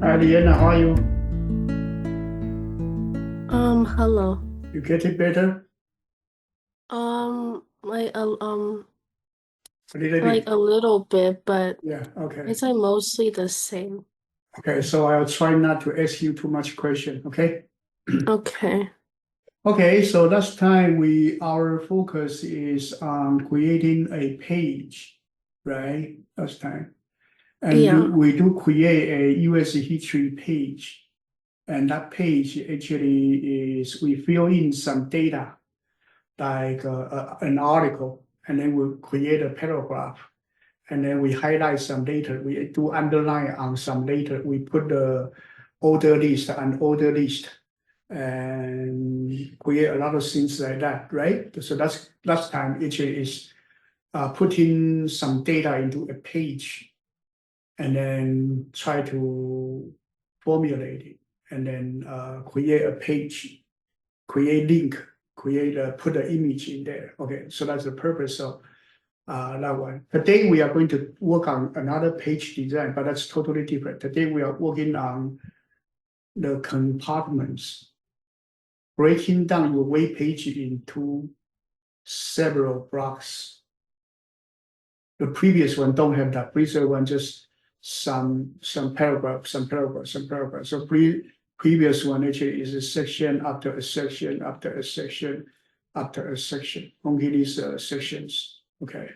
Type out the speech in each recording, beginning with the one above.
Hi, Liana, how are you? Hello. You get it better? Like A little like bit. a little bit, but Yeah, okay. it's like mostly the same. Okay, so I'll try not to ask you too much question, okay? Okay. Okay, so last time our focus is on creating a page, right? Last time. And Yeah. we do create a US history page. And that page actually is we fill in some data, like an article, and then we create a paragraph. And then we highlight some data. We do underline on some data. We put the order list and order list and create a lot of things like that, right? So that's last time actually is putting some data into a page and then try to formulate it and then create a page, create link, put the image in there. Okay, so that's the purpose of that one. Today we are going to work on another page design, but that's totally different. Today we are working on the compartments, breaking down your web page into several blocks. The previous one don't have that. Previous one just some paragraph, some paragraph, some paragraph. So previous one actually is a section after a section after a section after a section. Only these sections. Okay.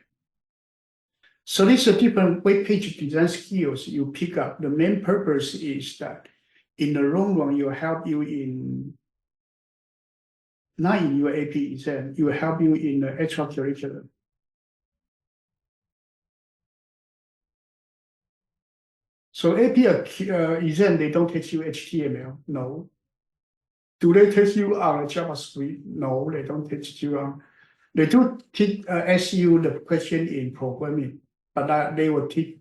So these are different web page design skills you pick up. The main purpose is that in the long run, it will help you in, not in your AP exam, it will help you in the extracurricular. So AP exam, they don't teach you HTML, no. Do they teach you on JavaScript? No, they don't teach you on. They do teach, ask you the question in programming, but they will teach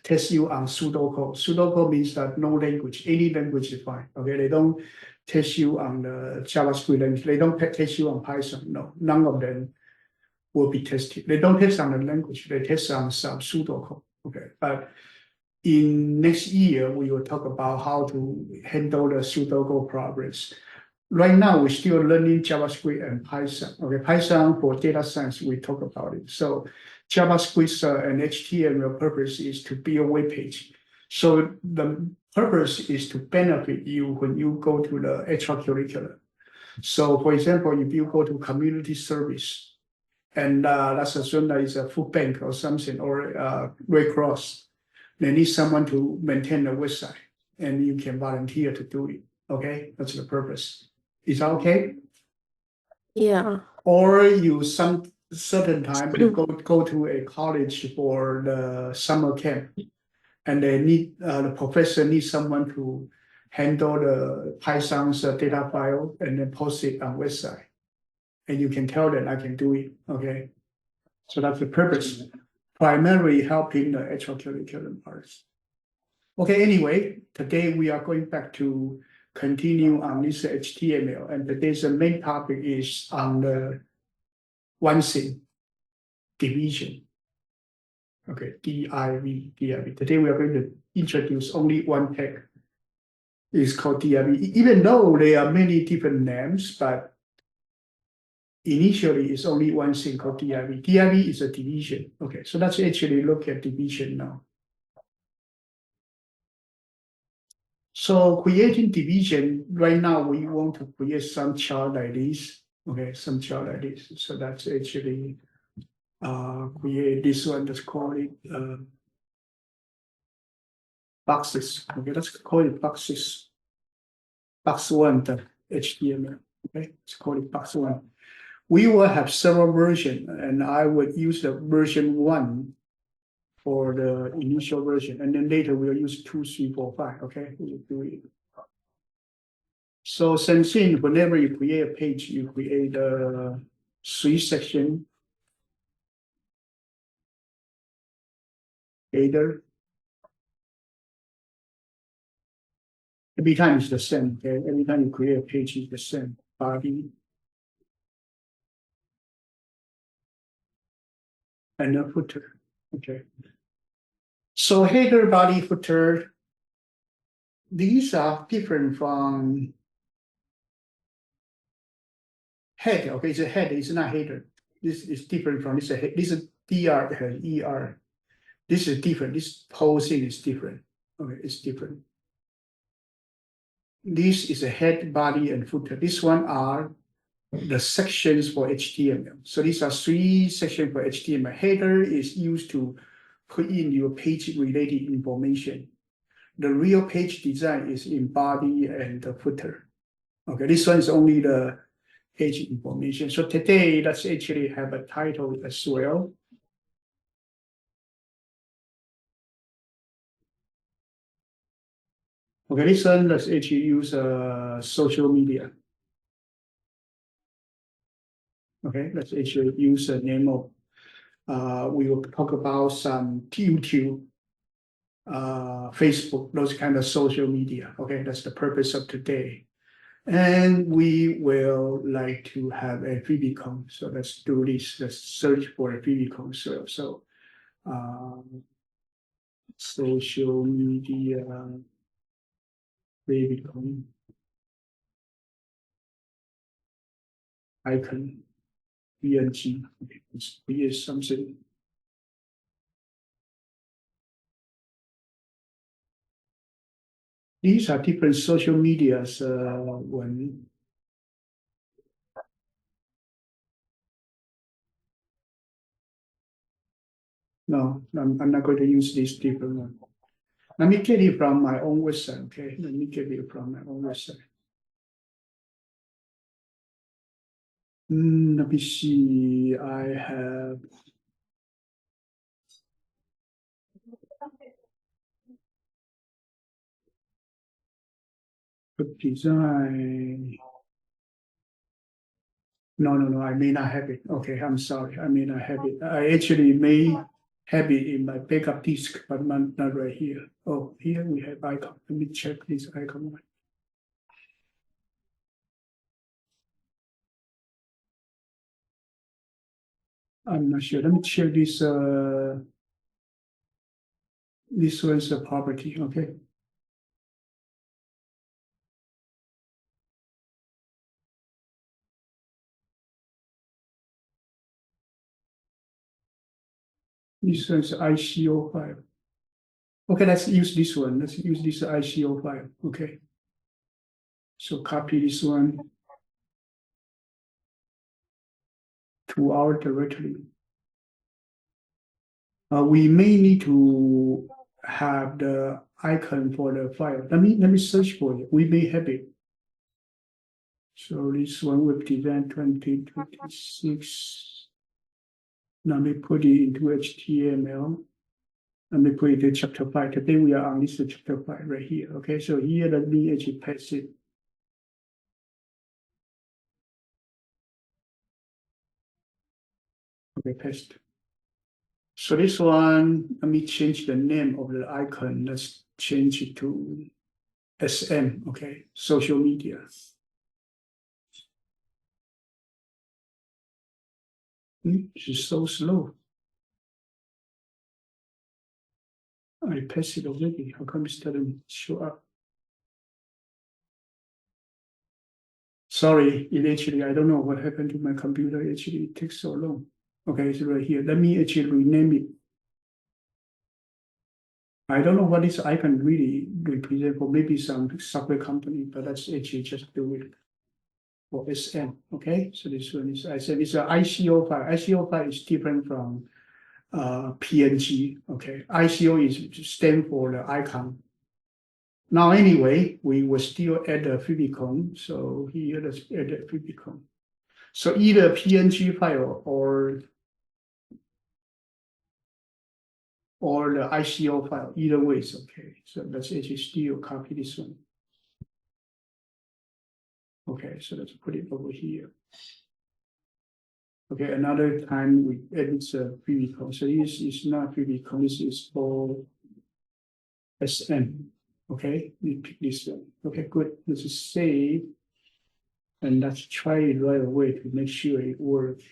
test you on pseudocode. Pseudocode means that no language, any language is fine. Okay, they don't test you on the JavaScript language. They don't test you on Python. No, none of them will be tested. They don't test on the language. They test on some pseudocode. Okay, but in next year we will talk about how to handle the pseudocode problems. Right now, we're still learning JavaScript and Python. Okay, Python for data science, we talk about it. So JavaScript and HTML purpose is to build web page. So the purpose is to benefit you when you go to the extracurricular. So for example, if you go to community service, and let's assume that it's a food bank or something, or Red Cross, they need someone to maintain the website, and you can volunteer to do it. Okay, that's the purpose. Is that okay? Yeah. Or you some certain time you go to a college for the summer camp, and they need the professor needs someone to handle the Python's data file and then post it on website. And you can tell them I can do it. Okay, so that's the purpose. Primarily helping the extracurricular parts. Okay, anyway, today we are going back to continue on this HTML, and today's main topic is on the one thing, division. Okay, div. Today we are going to introduce only one tag. It's called div. Even though there are many different names, but initially it's only one thing called div. Div is a division. Okay, so let's actually look at division now. So creating division, right now we want to create some chart like this. Okay, some chart like this. So that's actually create this one, let's call it boxes. Okay, let's call it boxes. Box one, the HTML. Okay, let's call it box one. We will have several versions, and I would use the version one for the initial version, and then later we'll use 2, 3, 4, 5. Okay, we'll do it. So same thing, whenever you create a page, you create a 3-section header. Every time it's the same. Okay, every time you create a page, it's the same. Body and a footer. Okay. So header, body, footer. these are different from head. Okay, it's a head. It's not header. This is different from this. This is DR ER. This is different. This whole thing is different. Okay, it's different. This is a head, body, and footer. This one are the sections for HTML. So these are 3 sections for HTML. Header is used to put in your page related information. The real page design is in body and the footer. Okay, this one is only the page information. So today, let's actually have a title as well. Okay, this one, let's actually use social media. Okay, let's actually use the name of, we will talk about some YouTube, Facebook, those kind of social media. Okay, that's the purpose of today. And we will like to have a favicon. So let's do this. Let's search for a favicon. So social media favicon icon PNG. Okay, let's create something. These are different social medias. When no, I'm not going to use this different one. Let me get it from my own website. Okay, let me get it from my own website. Let me see. I have good design. No, I may not have it. Okay, I'm sorry. I may not have it. I actually may have it in my backup disk, but not right here. Oh, here we have icon. Let me check this icon. I'm not sure. Let me check this. This one's a property. Okay. This one's ICO file. Okay, let's use this one. Let's use this ICO file. Okay. So copy this one to our directory. We may need to have the icon for the file. Let me search for it. We may have it. So this one web design 2026. Let me put it into HTML. Let me put it to chapter 5. Today we are on this chapter 5 right here. Okay, so here let me actually paste it. Okay, paste. So this one, let me change the name of the icon. Let's change it to SM, okay, social media. It's so slow. I paste it already. How come it doesn't show up? Sorry, I don't know what happened to my computer. Actually, it takes so long. Okay, it's right here. Let me actually rename it. I don't know what this icon really represent for, maybe some software company, but let's actually just do it for SM. Okay, so this one is, I said it's an ICO file. ICO file is different from PNG. Okay, ICO is stand for the icon. Now, anyway, we will still add a favicon. So here, let's add a favicon. So either PNG file or the ICO file, either way is okay. So let's actually still copy this one. Okay, so let's put it over here. Okay, another time we edit the favicon. So this is not favicon, this is for SM. Okay, we pick this one. Okay, good. Let's just save. And let's try it right away to make sure it works.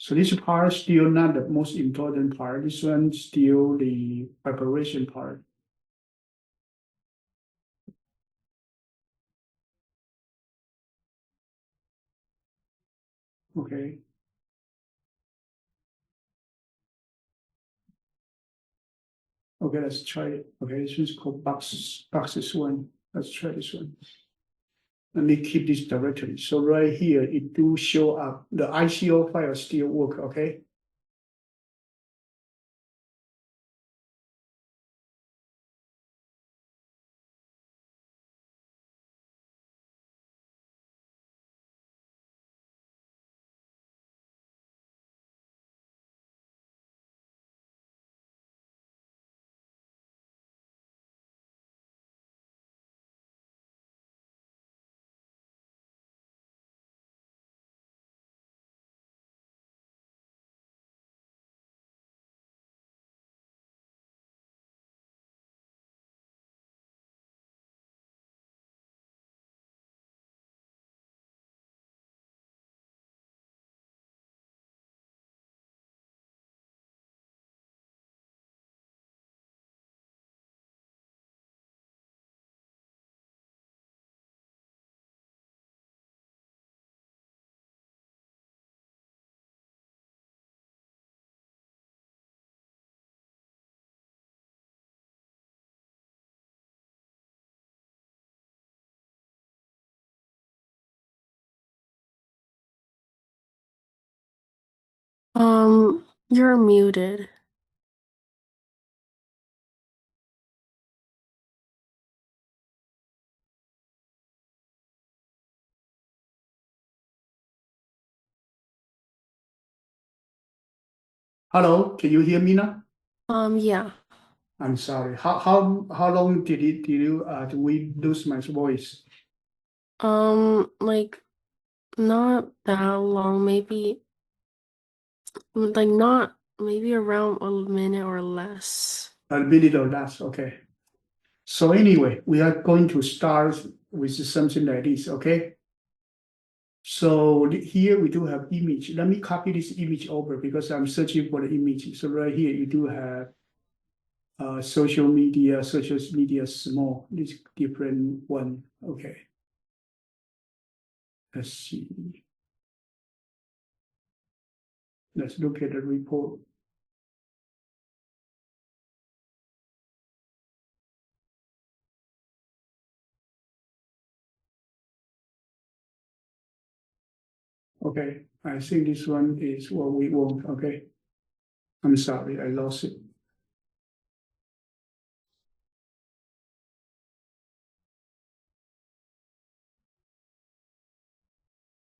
So this part is still not the most important part. This one still the preparation part. Okay. Okay, let's try it. Okay, this one's called boxes one. Let's try this one. Let me keep this directory. So right here, it do show up. The ICO file still work, okay? You're muted. Hello, can you hear me now? Yeah. I'm sorry. How long did we lose my voice? Like not that long, maybe like not maybe around a minute or less. A minute or less, okay. So anyway, we are going to start with something like this, okay? So here we do have image. Let me copy this image over because I'm searching for the image. So right here you do have social media small, this different one. Okay. Let's see. Let's look at the report. Okay, I think this one is what we want. Okay. I'm sorry, I lost it.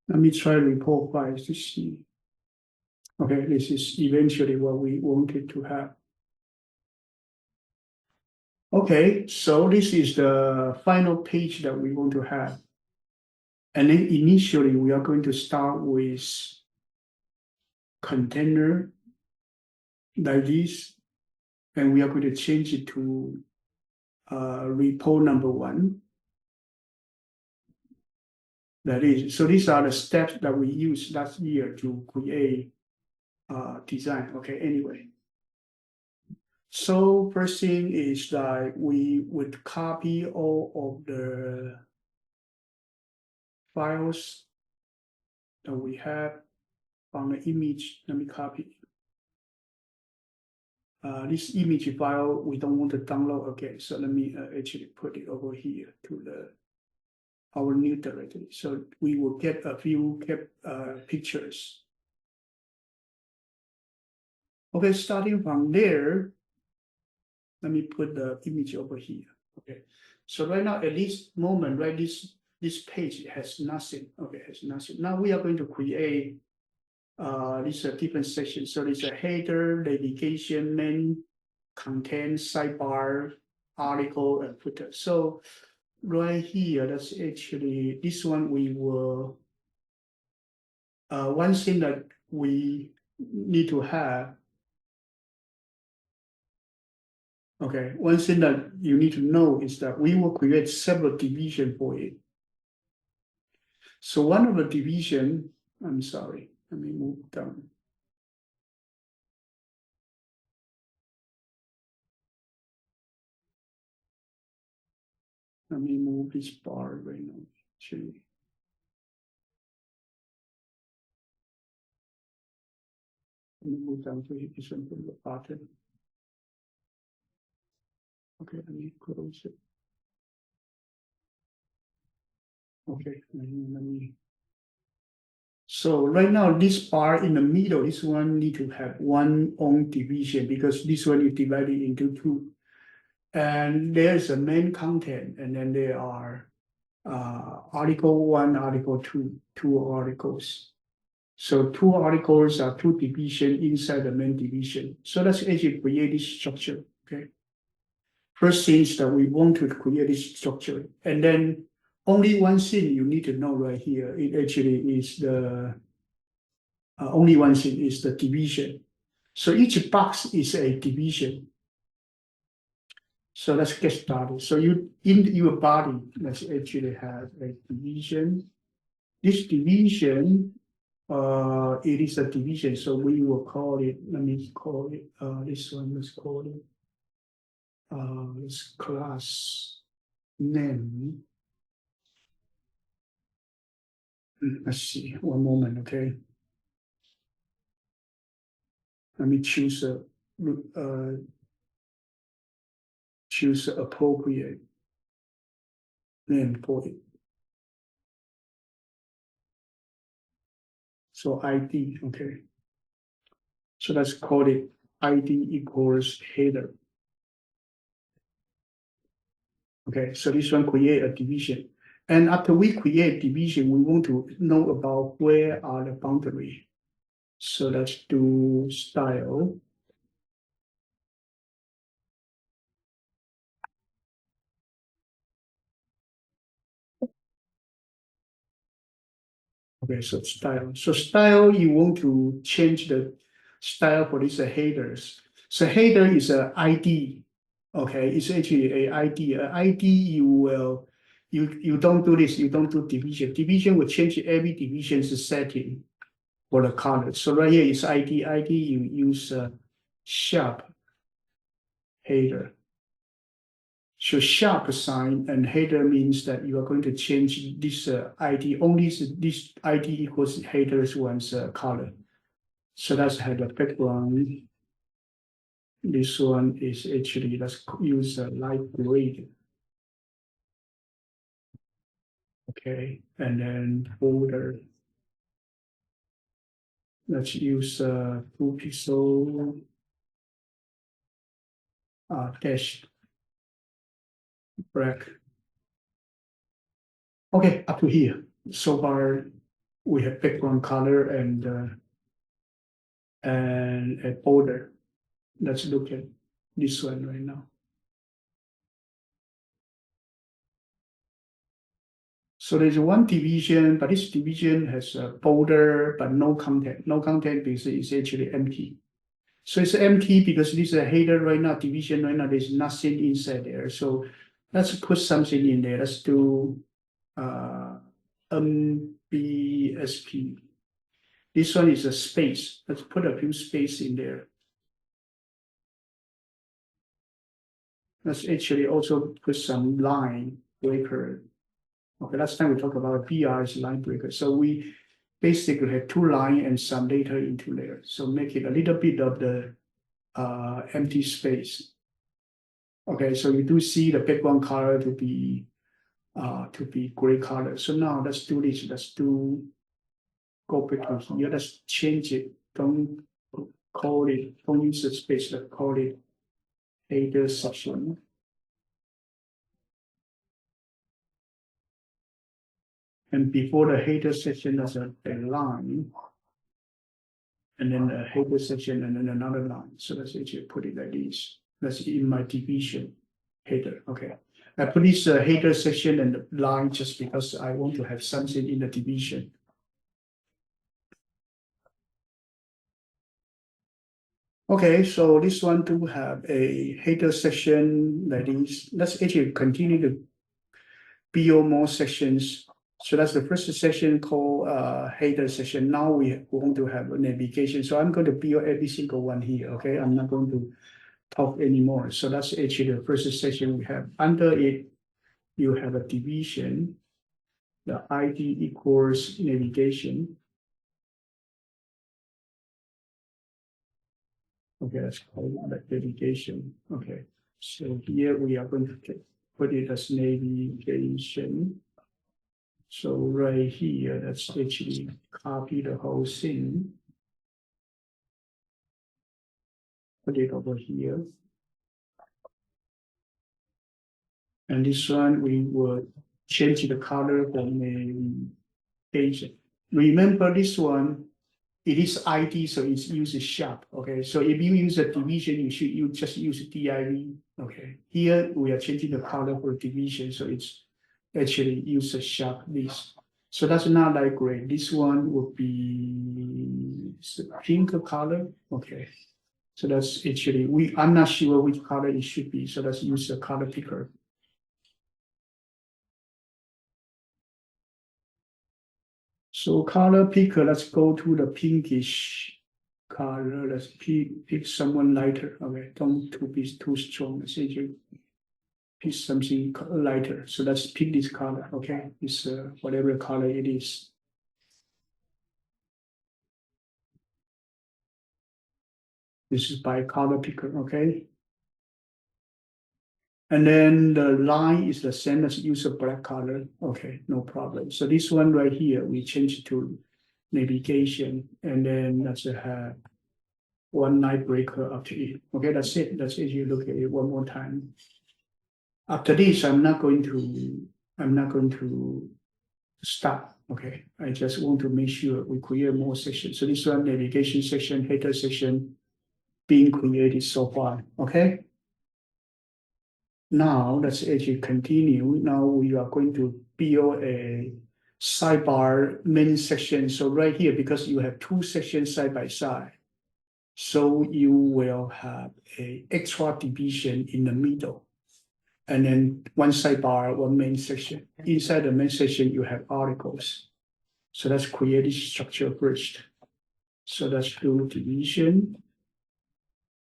Let me try report files to see. Okay, this is eventually what we wanted to have. Okay, so this is the final page that we want to have. And then initially we are going to start with container like this, and we are going to change it to report number one. That is, so these are the steps that we used last year to create design. Okay, anyway. So first thing is that we would copy all of the files that we have from the image. Let me copy. This image file we don't want to download again, so let me actually put it over here to our new directory. So we will get a few pictures. Okay, starting from there, let me put the image over here. Okay, so right now at this moment, right, this page has nothing. Okay, has nothing. Now we are going to create these different sections. So there's a header, navigation, main, content, sidebar, article, and footer. So right here, that's actually this one. We will one thing that we need to have. Okay, one thing that you need to know is that we will create several divisions for it. So one of the division, I'm sorry, let me move down. Let me move this bar right now. Actually. Let me move down to this one from the bottom. Okay, let me close it. Okay, let me. So right now, this bar in the middle, this one need to have one own division because this one is divided into two. And there's a main content, and then there are article 1, article 2, two articles. So two articles are two divisions inside the main division. So let's actually create this structure, okay? First thing is that we want to create this structure. And then only one thing you need to know right here, it actually is the, only one thing is the division. So each box is a division. So let's get started. So you in your body, let's actually have a division. This division, it is a division. So we will call it, let me call it, this one, let's call it, this class name. Let's see, one moment, okay. Let me choose appropriate name for it. So ID, okay. So let's call it ID equals header. Okay, so this one create a division. And after we create division, we want to know about where are the boundary. So let's do style. Okay, so style. So style, you want to change the style for these headers. So header is an ID. Okay, it's actually a ID. A ID you will you don't do this. You don't do division. Division will change every division's setting for the color. So right here is ID. ID you use sharp header. So sharp sign and header means that you are going to change this ID. Only this ID equals headers one's color. So let's have the background. This one is actually, let's use a light gray. Okay, and then border. Let's use 2 pixel dash black. Okay, up to here. So far, we have background color and a border. Let's look at this one right now. So there's one division, but this division has a border, but no content. No content because it's actually empty. So it's empty because this is a header right now, division right now, there's nothing inside there. So let's put something in there. Let's do MBSP. This one is a space. Let's put a few space in there. Let's actually also put some line breaker. Okay, last time we talked about BR is line breaker. So we basically have 2 lines and some data into there. So make it a little bit of the empty space. Okay, so you do see the background color to be gray color. So now let's do this. Let's do go back to here. Let's change it. Don't call it. Don't use the space. Let's call it header section. And before the header section, there's a line, and then a header section, and then another line. So let's actually put it like this. That's in my division header. Okay. I put this header section and line just because I want to have something in the division. Okay, so this one do have a header section like this. Let's actually continue to build more sections. So that's the first section called header section. Now we want to have a navigation. So I'm going to build every single one here. Okay, I'm not going to talk anymore. So that's actually the first section we have. Under it, you have a division. The ID equals navigation. Okay, let's call it like navigation. Okay, so here we are going to put it as navigation. So right here, let's actually copy the whole thing. Put it over here. And this one, we will change the color from navigation. Remember this one, it is ID, so it's used sharp. Okay, so if you use a division, you just use div. Okay, here we are changing the color for division, so it's actually use a sharp this. So that's not like gray. This one would be pink color. Okay, so that's actually I'm not sure which color it should be. So let's use a color picker. So color picker, let's go to the pinkish color. Let's pick someone lighter. Okay, don't to be too strong. Let's say pick something lighter. So let's pick this color. Okay, it's whatever color it is. This is by color picker. Okay. And then the line is the same as use a black color. Okay, no problem. So this one right here, we change to navigation, and then let's have one line breaker after it. Okay, that's it. That's it. You look at it one more time. After this, I'm not going to stop. Okay, I just want to make sure we create more sections. So this one, navigation section, header section, being created so far. Okay. Now let's actually continue. Now we are going to build a sidebar main section. So right here, because you have two sections side by side, so you will have a extra division in the middle. And then one sidebar, one main section. Inside the main section, you have articles. So let's create this structure first. So let's do division.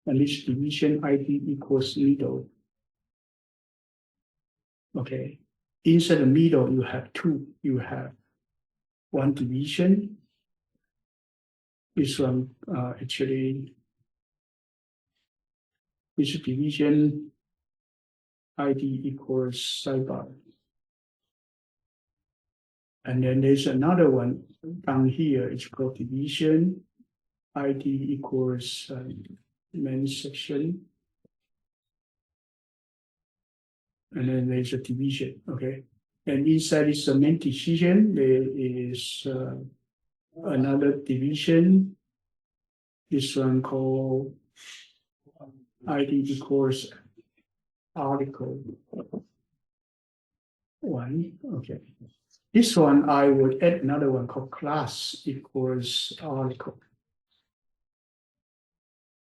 And this division ID equals middle. Okay. Inside the middle, you have two. You have one division. This one actually, this division ID equals sidebar. And then there's another one down here. It's called division ID equals main section. And then there's a division. Okay. And inside this main division, there is another division. This one called ID equals article 1. Okay. This one, I would add another one called class equals article.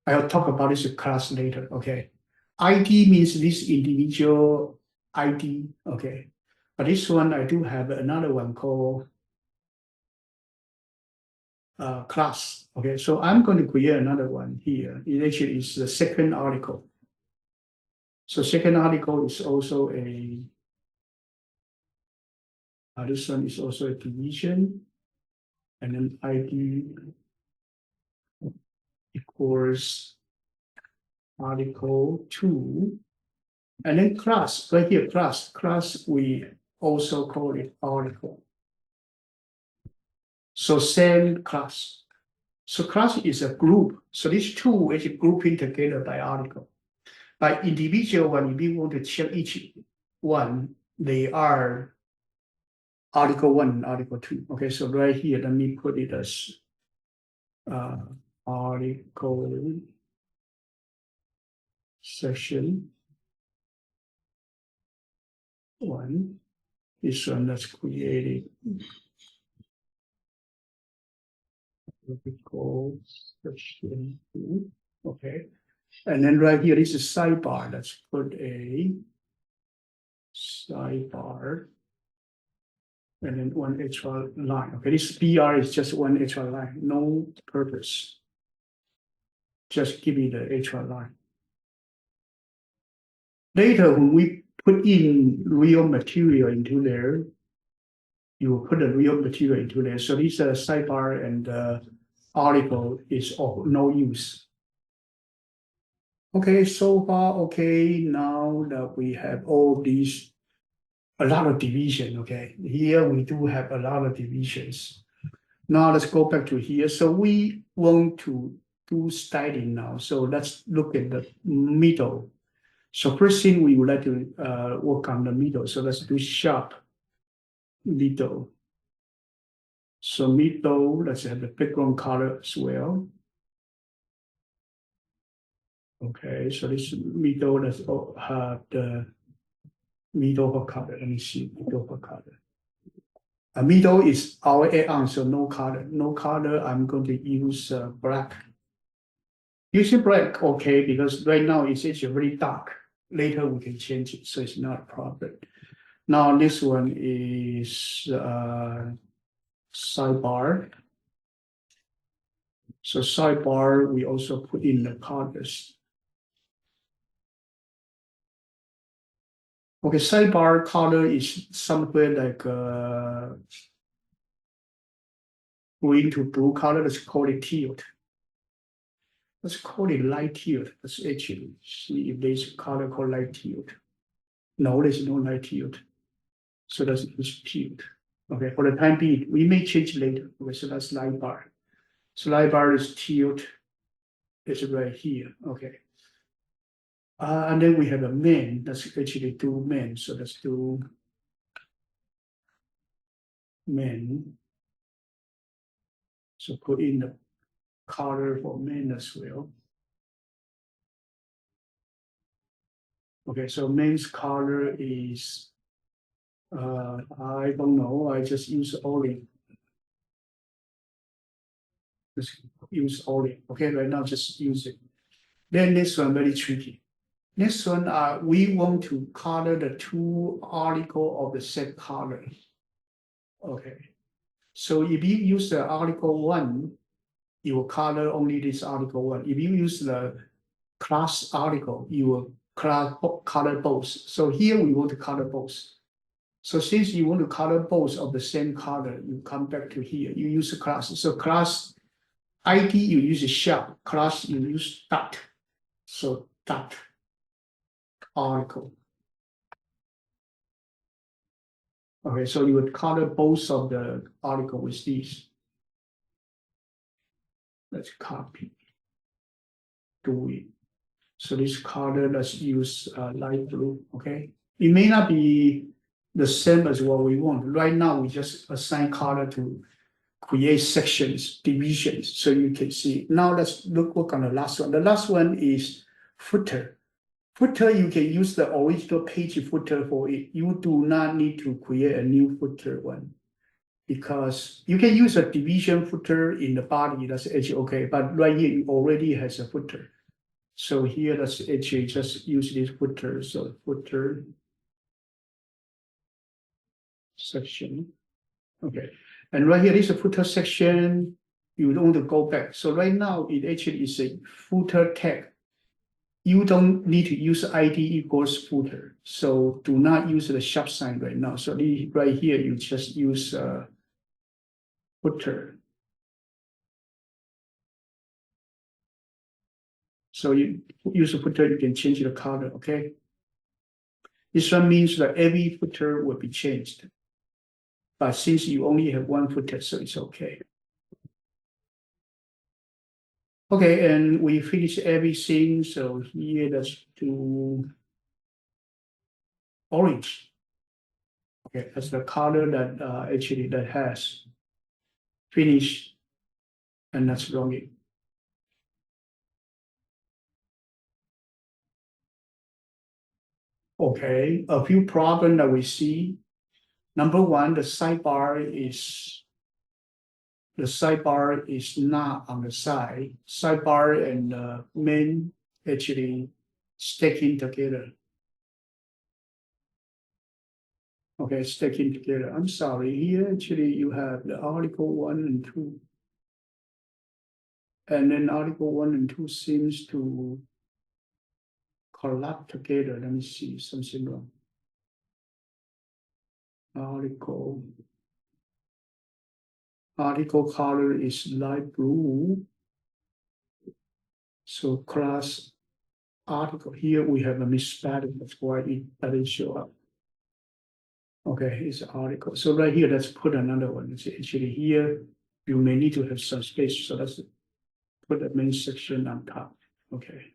I'll talk about this class later. Okay. ID means this individual ID. Okay. But this one, I do have another one called class. Okay. So I'm going to create another one here. It actually is the second article. So second article is also this one is also a division, and then ID equals article 2, and then class right here. Class we also call it article. So same class. So class is a group. So these two is grouping together by article. By individual one, if you want to check each one, they are article 1 and article 2. Okay, so right here, let me put it as article section 1. This one that's created article section 2. Okay, and then right here, this is sidebar. Let's put a sidebar. And then one extra line. Okay, this BR is just one extra line, no purpose. Just give me the extra line. Later, when we put in real material into there. You will put the real material into there. So this sidebar and article is of no use. Okay, so far, okay, now that we have all these, a lot of division, okay. Here we do have a lot of divisions. Now let's go back to here. So we want to do styling now. So let's look at the middle. So first thing we would like to work on the middle. So let's do sharp middle. So middle, let's have the background color as well. Okay, so this middle, let's have the middle for color. Let me see, middle for color. A middle is our add-on, so no color. No color, I'm going to use black. Using black, okay, because right now it's actually very dark. Later we can change it, so it's not a problem. Now this one is sidebar. So sidebar, we also put in the colors. Okay, sidebar color is somewhere like green to blue color. Let's call it teal. Let's call it light teal. Let's actually see if there's a color called light teal. No, there's no light teal. So let's use teal. Okay, for the time being, we may change later. Okay, so that's light bar. So light bar is teal. It's right here. Okay. And then we have a main. Let's actually do main. So let's do main. So put in the color for main as well. Okay, so main's color is, I don't know, I just use orange. Just use orange. Okay, right now just use it. Then this one very tricky. This one, we want to color the two article of the same color. Okay, so if you use the article one, you will color only this article one. If you use the class article, you will color both. So here we want to color both. So since you want to color both of the same color, you come back to here. You use a class. So class ID you use a sharp. Class you use dot. So dot article. Okay, so you would color both of the article with these. Let's copy. Do it. So this color, let's use light blue. Okay, it may not be the same as what we want. Right now, we just assign color to create sections, divisions, so you can see. Now let's work on the last one. The last one is footer. Footer, you can use the original page footer for it. You do not need to create a new footer one because you can use a division footer in the body, that's actually okay, but right here it already has a footer. So here, let's actually just use this footer, so footer section, okay. And right here is a footer section. You don't want to go back. So right now, it actually is a footer tag. You don't need to use ID equals footer. So do not use the sharp sign right now. So right here, you just use footer. So you use a footer, you can change the color, okay? This one means that every footer will be changed. But since you only have one footer, so it's okay. Okay, and we finish everything. So here, let's do orange. Okay, that's the color that actually that has finished, and that's wrong. Okay, a few problems that we see. Number one, the sidebar is not on the side. Sidebar and main actually sticking together. Okay, sticking together. I'm sorry. Here actually you have the article 1 and 2. And then article 1 and 2 seems to collapse together. Let me see something wrong. article color is light blue. So class article, here we have a misspelling, that's why it doesn't show up. Okay, it's article. So right here, let's put another one. It's actually here, you may need to have some space. So let's put the main section on top. Okay.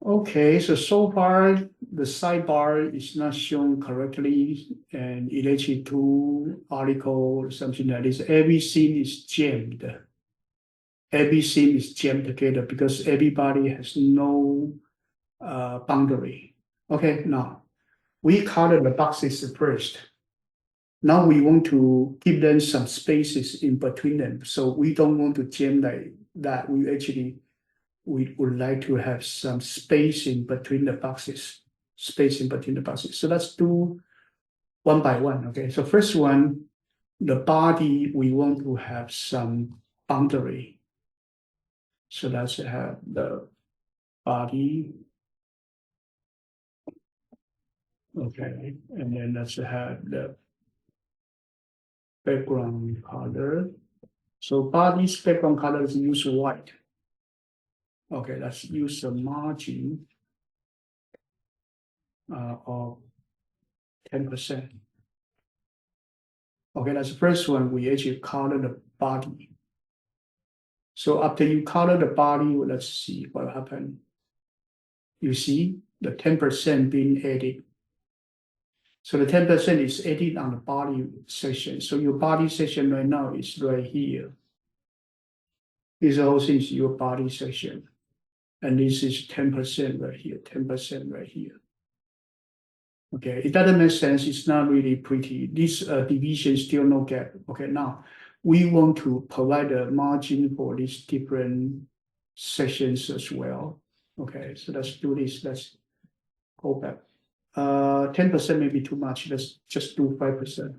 Okay, so far the sidebar is not shown correctly, and it actually two article or something like this. Everything is jammed. Everything is jammed together because everybody has no boundary. Okay, now we color the boxes first. Now we want to give them some spaces in between them. So we don't want to jam like that. We would like to have some space in between the boxes. Space in between the boxes. So let's do one by one. Okay. So first one, the body, we want to have some boundary. So let's have the body. Okay. And then let's have the background color. So body's background color is use white. Okay, let's use the margin of 10%. Okay, that's the first one. We actually color the body. So after you color the body, let's see what happened. You see the 10% being added. So the 10% is added on the body section. So your body section right now is right here. This whole thing is your body section. And this is 10% right here, 10% right here. Okay, it doesn't make sense. It's not really pretty. This division still no gap. Okay, now we want to provide a margin for these different sections as well. Okay, so let's do this. Let's go back. 10% may be too much. Let's just do 5%.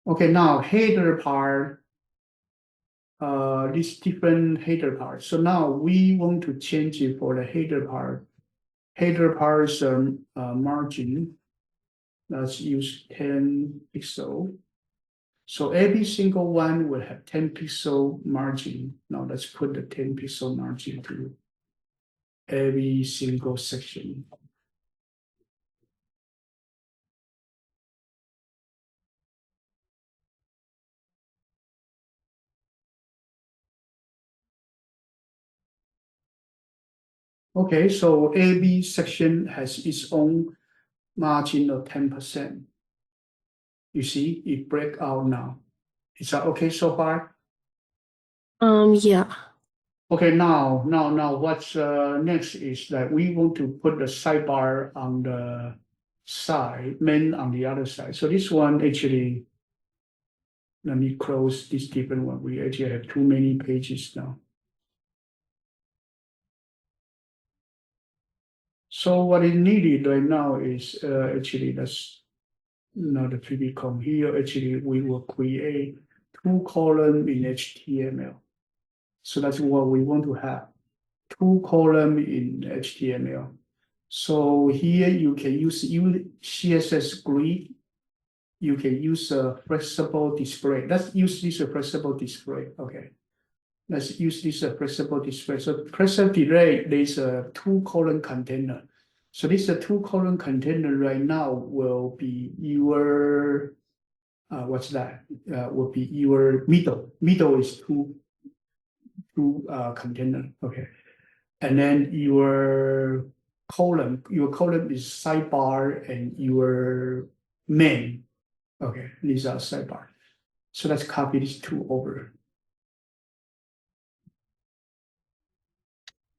Okay, now header part. This different header part. So now we want to change it for the header part. Header part's margin. Let's use 10 pixel. So every single one will have 10 pixel margin. Now let's put the 10 pixel margin to every single section. Okay, so every section has its own margin of 10%. You see, it break out now. Is that okay so far? Yeah. Okay, now what's next is that we want to put the sidebar on the side, main on the other side. So this one actually, let me close this different one. We actually have too many pages now. So what is needed right now is actually that's not the PBCom here. Actually, we will create two columns in HTML. So that's what we want to have. Two columns in HTML. So here you can use CSS grid. You can use a flexible display. Let's use this flexible display. Okay. Let's use this flexible display. So flexible display, there's a two-column container. So this two-column container right now will be your what's that? Will be your middle. Middle is two container. Okay. And then your column is sidebar and your main. Okay, these are sidebar. So let's copy these two over.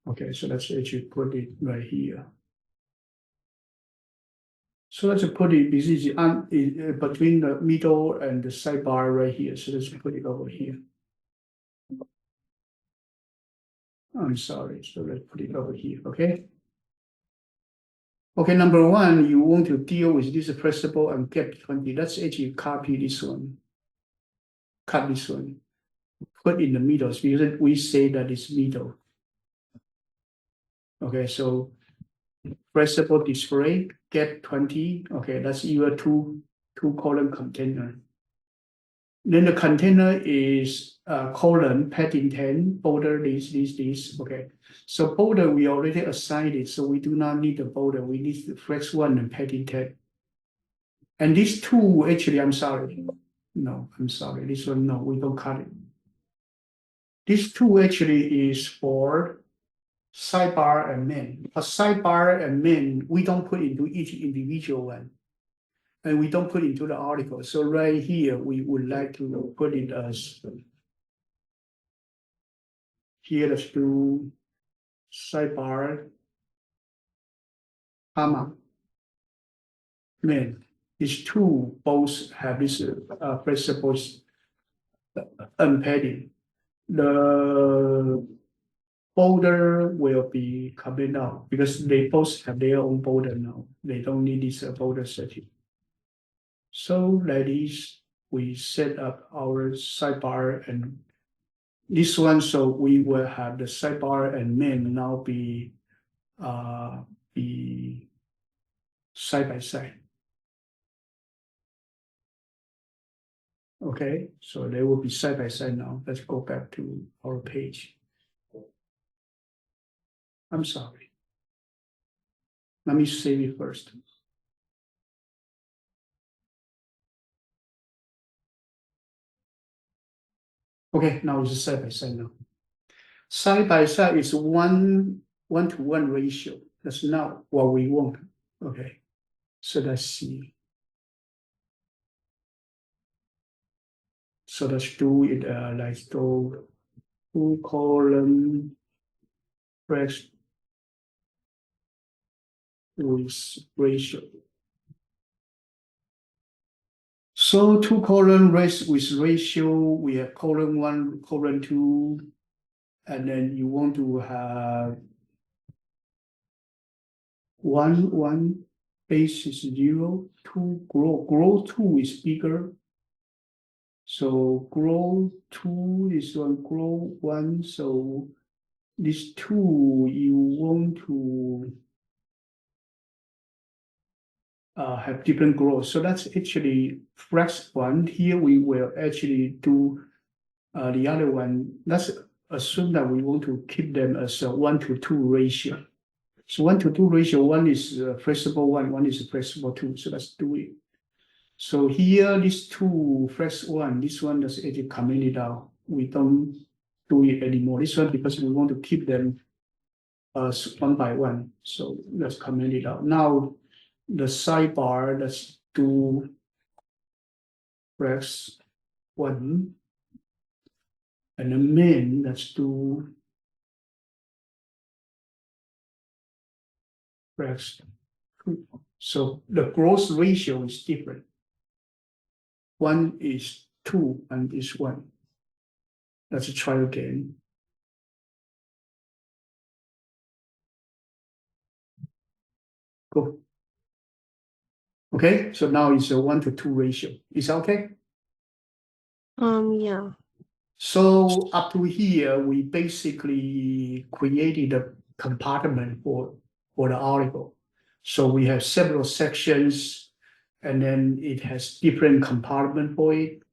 Okay, so let's actually put it right here. So let's put it, this is between the middle and the sidebar right here. So let's put it over here. I'm sorry, so let's put it over here, okay? Okay, number one, you want to deal with this principle and get 20. Let's actually copy this one. Cut this one. Put in the middle because we say that it's middle. Okay, so flexible display, get 20. Okay, that's your two-column container. Then the container is column, padding 10, border, this. Okay. So border, we already assigned it, so we do not need the border. We need the flex 1 and padding 10. And these two, actually, I'm sorry. No, I'm sorry. This one, no, we don't cut it. This two actually is for sidebar and min. A sidebar and min, we don't put into each individual one. And we don't put into the article. So right here, we would like to put it as here, let's do sidebar, comma, min. These two both have this principles unpadding. The border will be coming out because they both have their own border now. They don't need this border setting. So that is, we set up our sidebar and this one, so we will have the sidebar and min now be side by side. Okay, so they will be side by side now. Let's go back to our page. I'm sorry. Let me save it first. Okay, now it's side by side now. Side by side is 1:1 ratio. That's not what we want. Okay, so let's see. So let's do it like the two-column press with ratio. So two-column race with ratio, we have column 1, column 2, and then you want to have 1 base is 0, 2 grow 2 is bigger. So grow 2 is grow 1. So this 2 you want to have different growth. So that's actually flex 1. Here we will actually do the other one. Let's assume that we want to keep them as a 1:2 ratio. So 1:2 ratio, one is flexible 1, one is flexible 2. So let's do it. So here, these two flex 1, this one is actually commented out. We don't do it anymore. This one because we want to keep them as 1 by 1. So let's comment it out. Now the sidebar, let's do flex 1. And the min, let's do flex 2. So the growth ratio is different. 1 is 2 and this 1. Let's try again. Go. Okay, so now it's a 1:2 ratio. Is that okay? Yeah. So up to here, we basically created a compartment for the article. So we have several sections, and then it has different compartment for it.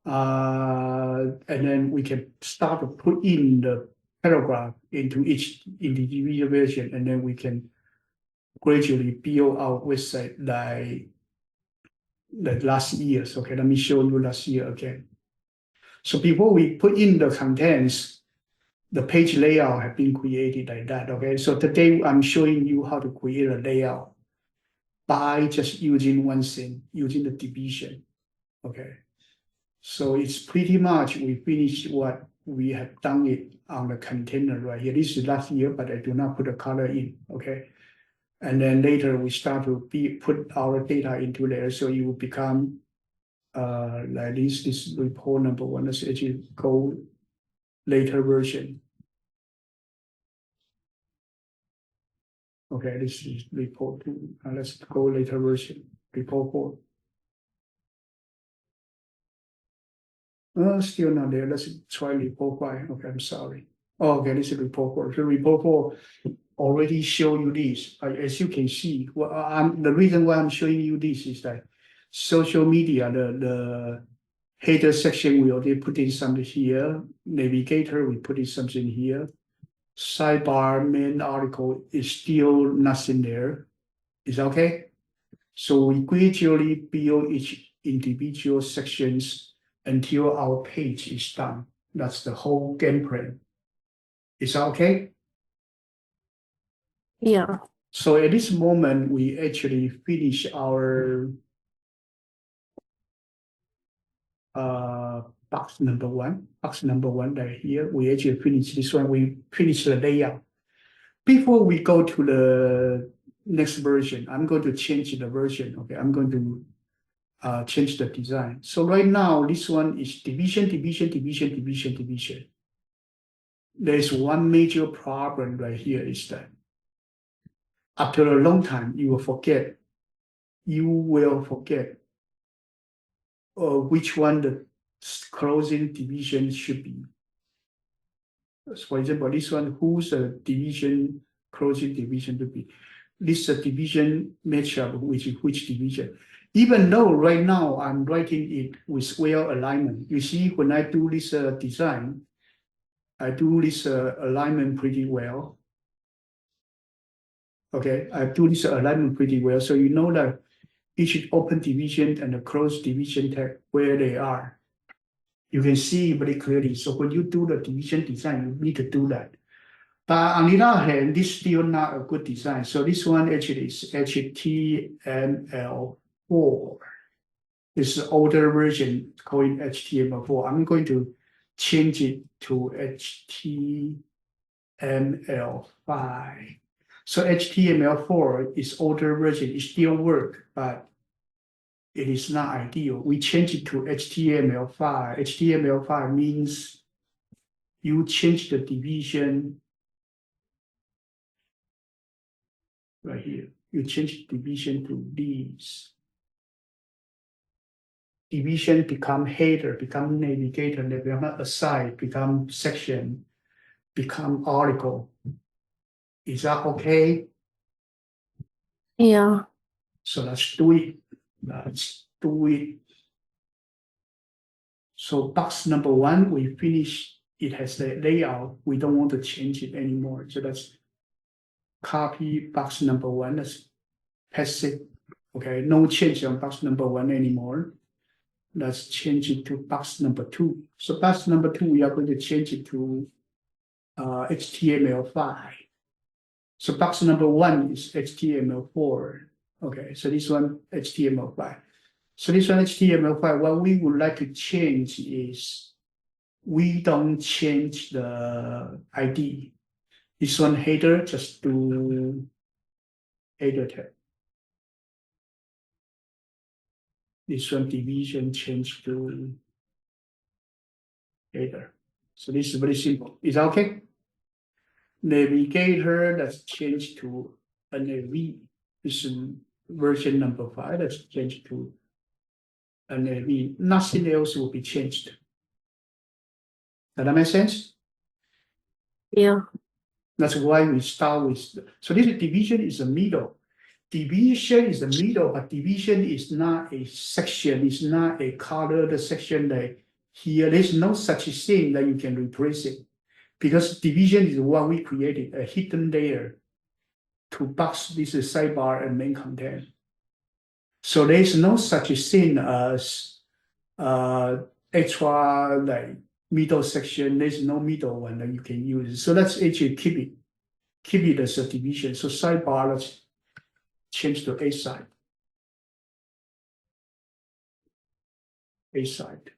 And then we can start to put in the paragraph into each individual version, and then we can gradually build our website like last year's. Okay, let me show you last year again. So before we put in the contents, the page layout have been created like that. Okay, so today I'm showing you how to create a layout by just using one thing, using the division. Okay, so it's pretty much we finished what we have done it on the container right here. This is last year, but I do not put a color in. Okay, and then later we start to put our data into there, so it will become like this report number 1. Let's actually go later version. Okay, this is report 2. Let's go later version, report 4. Still not there. Let's try report 5. Okay, I'm sorry. Oh, okay, this is report 4. So report 4, already show you this. As you can see, the reason why I'm showing you this is that social media, the header section, we already put in something here. Navigator, we put in something here. Sidebar main article is still nothing there. Is okay? So we gradually build each individual sections until our page is done. That's the whole game plan. Is that okay? Yeah. So at this moment, we actually finish our box number one. Box number one right here. We actually finish this one. We finish the layout. Before we go to the next version, I'm going to change the version. Okay, I'm going to change the design. So right now, this one is division, division, division, division, division. There's one major problem right here is that after a long time, you will forget which one the closing division should be. For example, this one, who's the division, closing division to be? This division matchup, which division? Even though right now I'm writing it with well alignment. You see, when I do this design, I do this alignment pretty well. Okay, I do this alignment pretty well. So you know that each open division and the closed division tag, where they are. You can see very clearly. So when you do the division design, you need to do that. But on the other hand, this is still not a good design. So this one actually is HTML4. This is older version called HTML4. I'm going to change it to HTML5. So HTML4 is older version. It still work, but it is not ideal. We change it to HTML5. HTML5 means you change the division right here. You change division to these. Division become header, become navigator, they become aside, become section, become article. Is that okay? Yeah. So let's do it. Let's do it. So box number one, we finish. It has the layout. We don't want to change it anymore. So let's copy box number one. Let's paste it. Okay, no change on box number one anymore. Let's change it to box number two. So box number two, we are going to change it to HTML5. So box number one is HTML4. Okay, so this one HTML5. So this one HTML5, what we would like to change is we don't change the ID. This one header, just do header tag. This one division change to header. So this is very simple. Is that okay? Navigator, let's change to NAV. This is version number 5. Let's change to NAV. Nothing else will be changed. Does that make sense? Yeah. That's why we start with. So this division is the middle. Division is the middle, but division is not a section. It's not a colored section that here. There's no such thing that you can replace it. Because division is what we created, a hidden layer to box this sidebar and main content. So there's no such thing as extra like middle section. There's no middle one that you can use. So let's actually keep it as a division. So sidebar, let's change to A side. A side.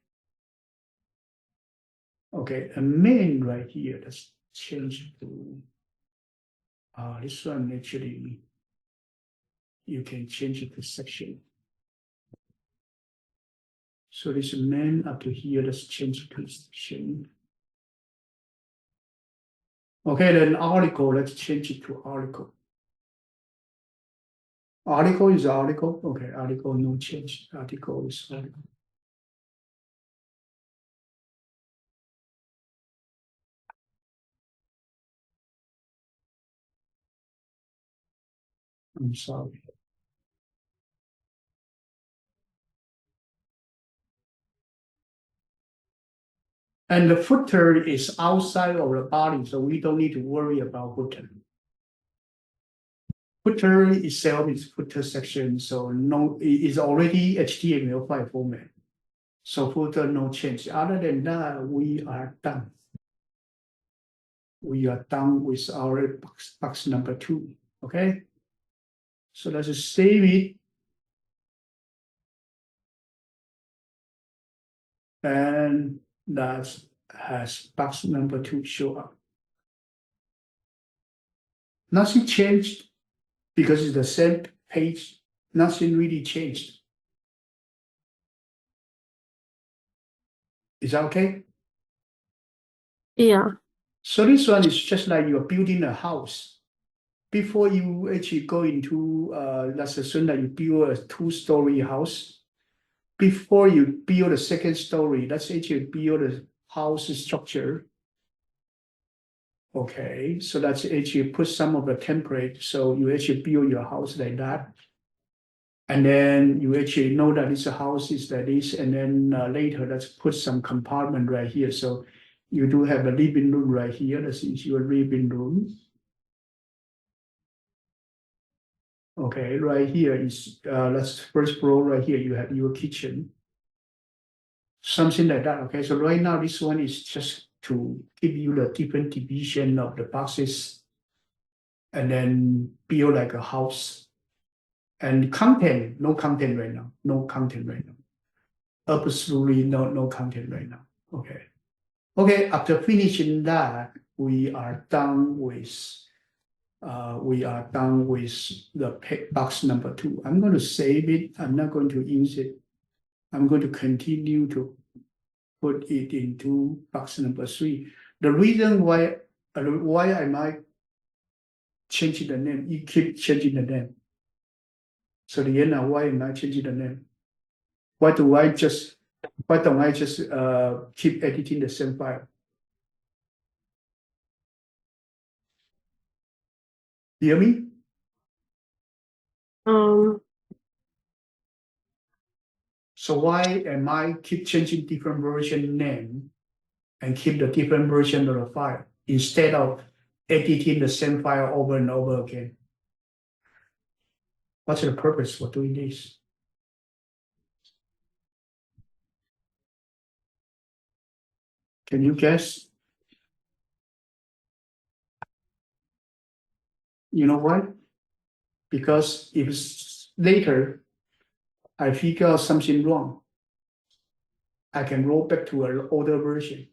Okay, and main right here, let's change to this one actually, you can change it to section. So this main up to here, let's change it to section. Okay, then article, let's change it to article. Article is article. Okay, article, no change. Article is article. I'm sorry. And the footer is outside of the body, so we don't need to worry about footer. Footer itself is footer section, so no, it is already HTML5 format. So footer, no change. Other than that, we are done. We are done with our box number 2. Okay. So let's just save it. And that has box number 2 show up. Nothing changed because it's the same page. Nothing really changed. Is that okay? Yeah. So this one is just like you're building a house. Before you actually go into, let's assume that you build a 2-story house. Before you build a second story, let's actually build a house structure. Okay, so let's actually put some of the template. So you actually build your house like that. And then you actually know that this house is like this. And then later, let's put some compartment right here. So you do have a living room right here. This is your living room. Okay, right here is, let's first floor right here, you have your kitchen. Something like that, okay? So right now, this one is just to give you the different division of the boxes and then build like a house. And content, no content right now, no content right now. Absolutely no content right now, okay? Okay, after finishing that, we are done with the box number 2. I'm going to save it. I'm not going to use it. I'm going to continue to put it into box number 3. The reason why am I changing the name? You keep changing the name. So Liana, why am I changing the name? Why don't I just keep editing the same file? Hear me? So why am I keep changing different version name and keep the different version of the file instead of editing the same file over and over again? What's the purpose for doing this? Can you guess? You know why? Because if later I figure out something wrong, I can roll back to an older version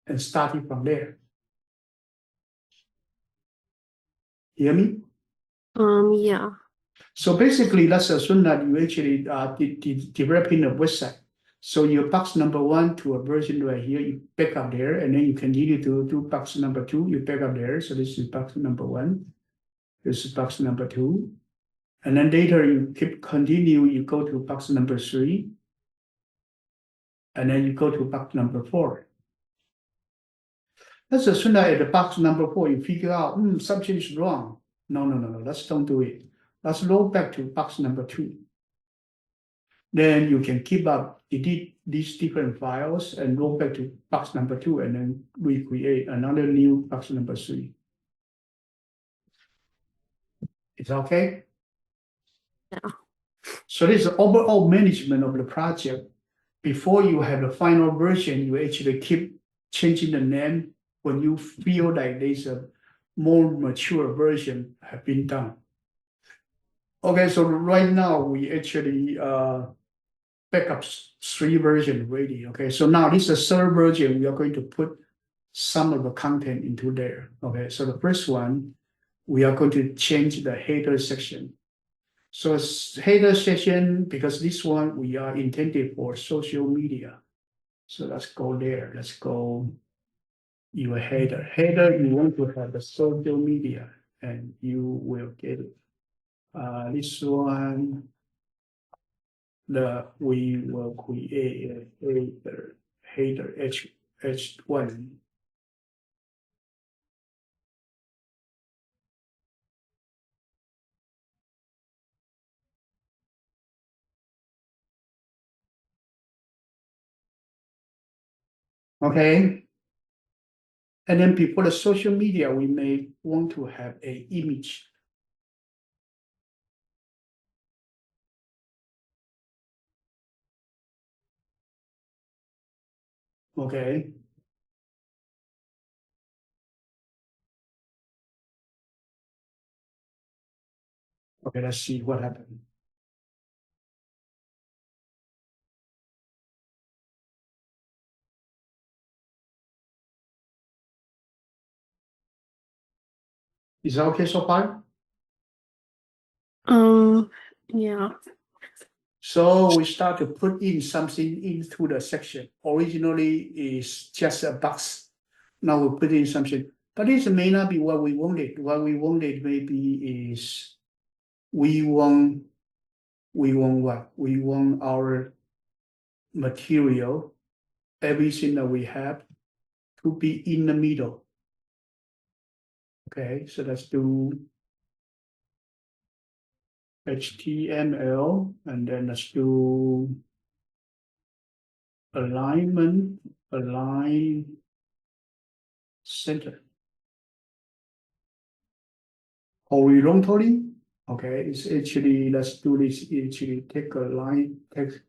and start it from there. Hear me? Yeah. So basically, let's assume that you actually developing a website. So your box number 1 to a version right here, you back up there, and then you continue to do box number 2, you back up there. So this is box number 1. This is box number 2. And then later you continue, you go to box number 3. And then you go to box number 4. Let's assume that at the box number 4, you figure out, something is wrong. No, let's don't do it. Let's roll back to box number 2. Then you can keep up, delete these different files and roll back to box number 2 and then recreate another new box number 3. It's okay? Yeah. So this is overall management of the project. Before you have the final version, you actually keep changing the name when you feel like there's a more mature version have been done. Okay, so right now we actually backup 3 versions already. Okay, so now this is the 3rd version. We are going to put some of the content into there. Okay, so the first one, we are going to change the header section. So header section, because this one we are intended for social media. So let's go there. Let's go your header. Header, you want to have the social media, and you will get it. This one, we will create a header H1. Okay. And then before the social media, we may want to have a image. Okay. Okay, let's see what happened. Is that okay so far? Yeah. So we start to put in something into the section. Originally is just a box. Now we put in something, but this may not be what we wanted. What we wanted maybe is we want what? We want our material, everything that we have to be in the middle. Okay, so let's do HTML and then let's do alignment, align center. Horizontally, okay, it's actually, let's do this, actually take a line, take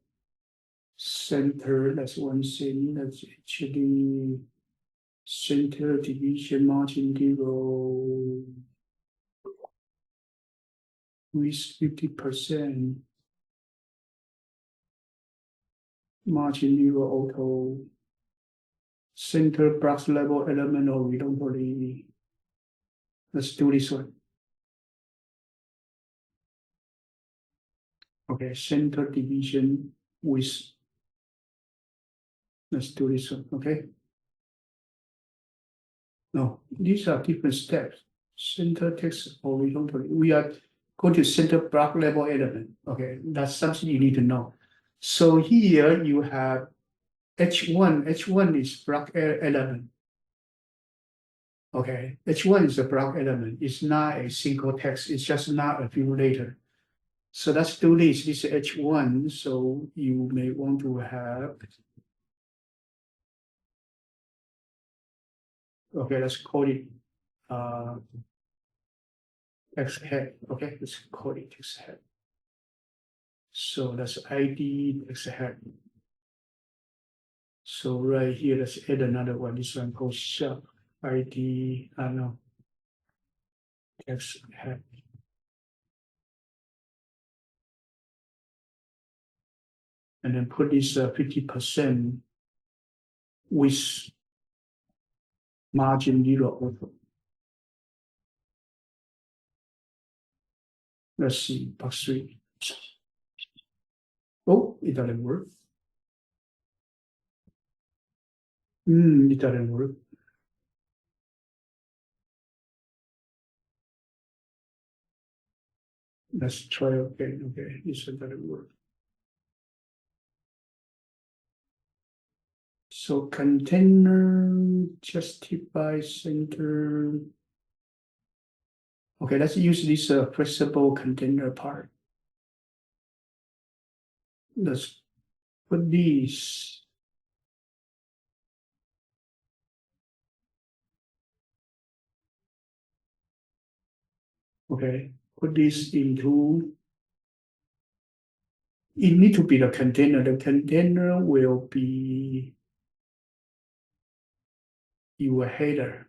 center, that's one thing, that's actually center division margin zero with 50%. Margin zero auto center box level element horizontally. Let's do this one. Okay, center division with, let's do this one, okay? No, these are different steps. Center text horizontally. We are going to center block level element. Okay, that's something you need to know. So here you have H1. H1 is block element. Okay, H1 is a block element. It's not a single text. It's just not a few later. So let's do this. This is H1. So you may want to have. Okay, let's call it text head. Okay, let's call it text head. So that's ID text head. So right here, let's add another one. This one called sharp ID. I know text head. And then put this 50% with margin zero auto. Let's see, box 3. Oh, it doesn't work. It doesn't work. Let's try again. Okay, this one doesn't work. So container justify center. Okay, let's use this flexible container part. Let's put these. Okay, put this into. It need to be the container. The container will be your header.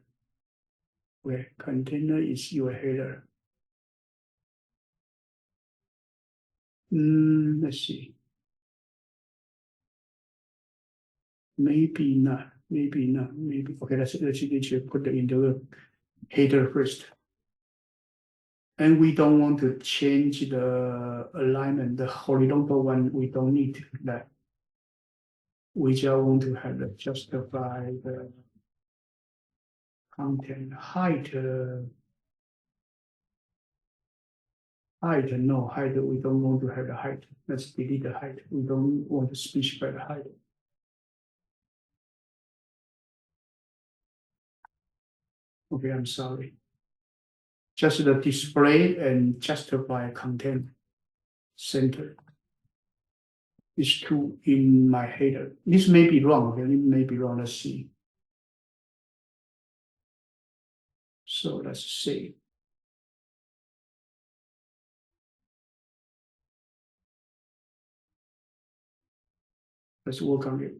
Where container is your header. Let's see. Maybe not. Maybe not. Maybe okay. Let's put it into the header first. And we don't want to change the alignment. The horizontal one, we don't need that. We just want to have the justify the content height. Height, no height. We don't want to have the height. Let's delete the height. We don't want to specify the height. Okay, I'm sorry. Just the display and justify content center. It's 2 in my header. This may be wrong. Okay, it may be wrong. Let's see. So let's see. Let's work on it.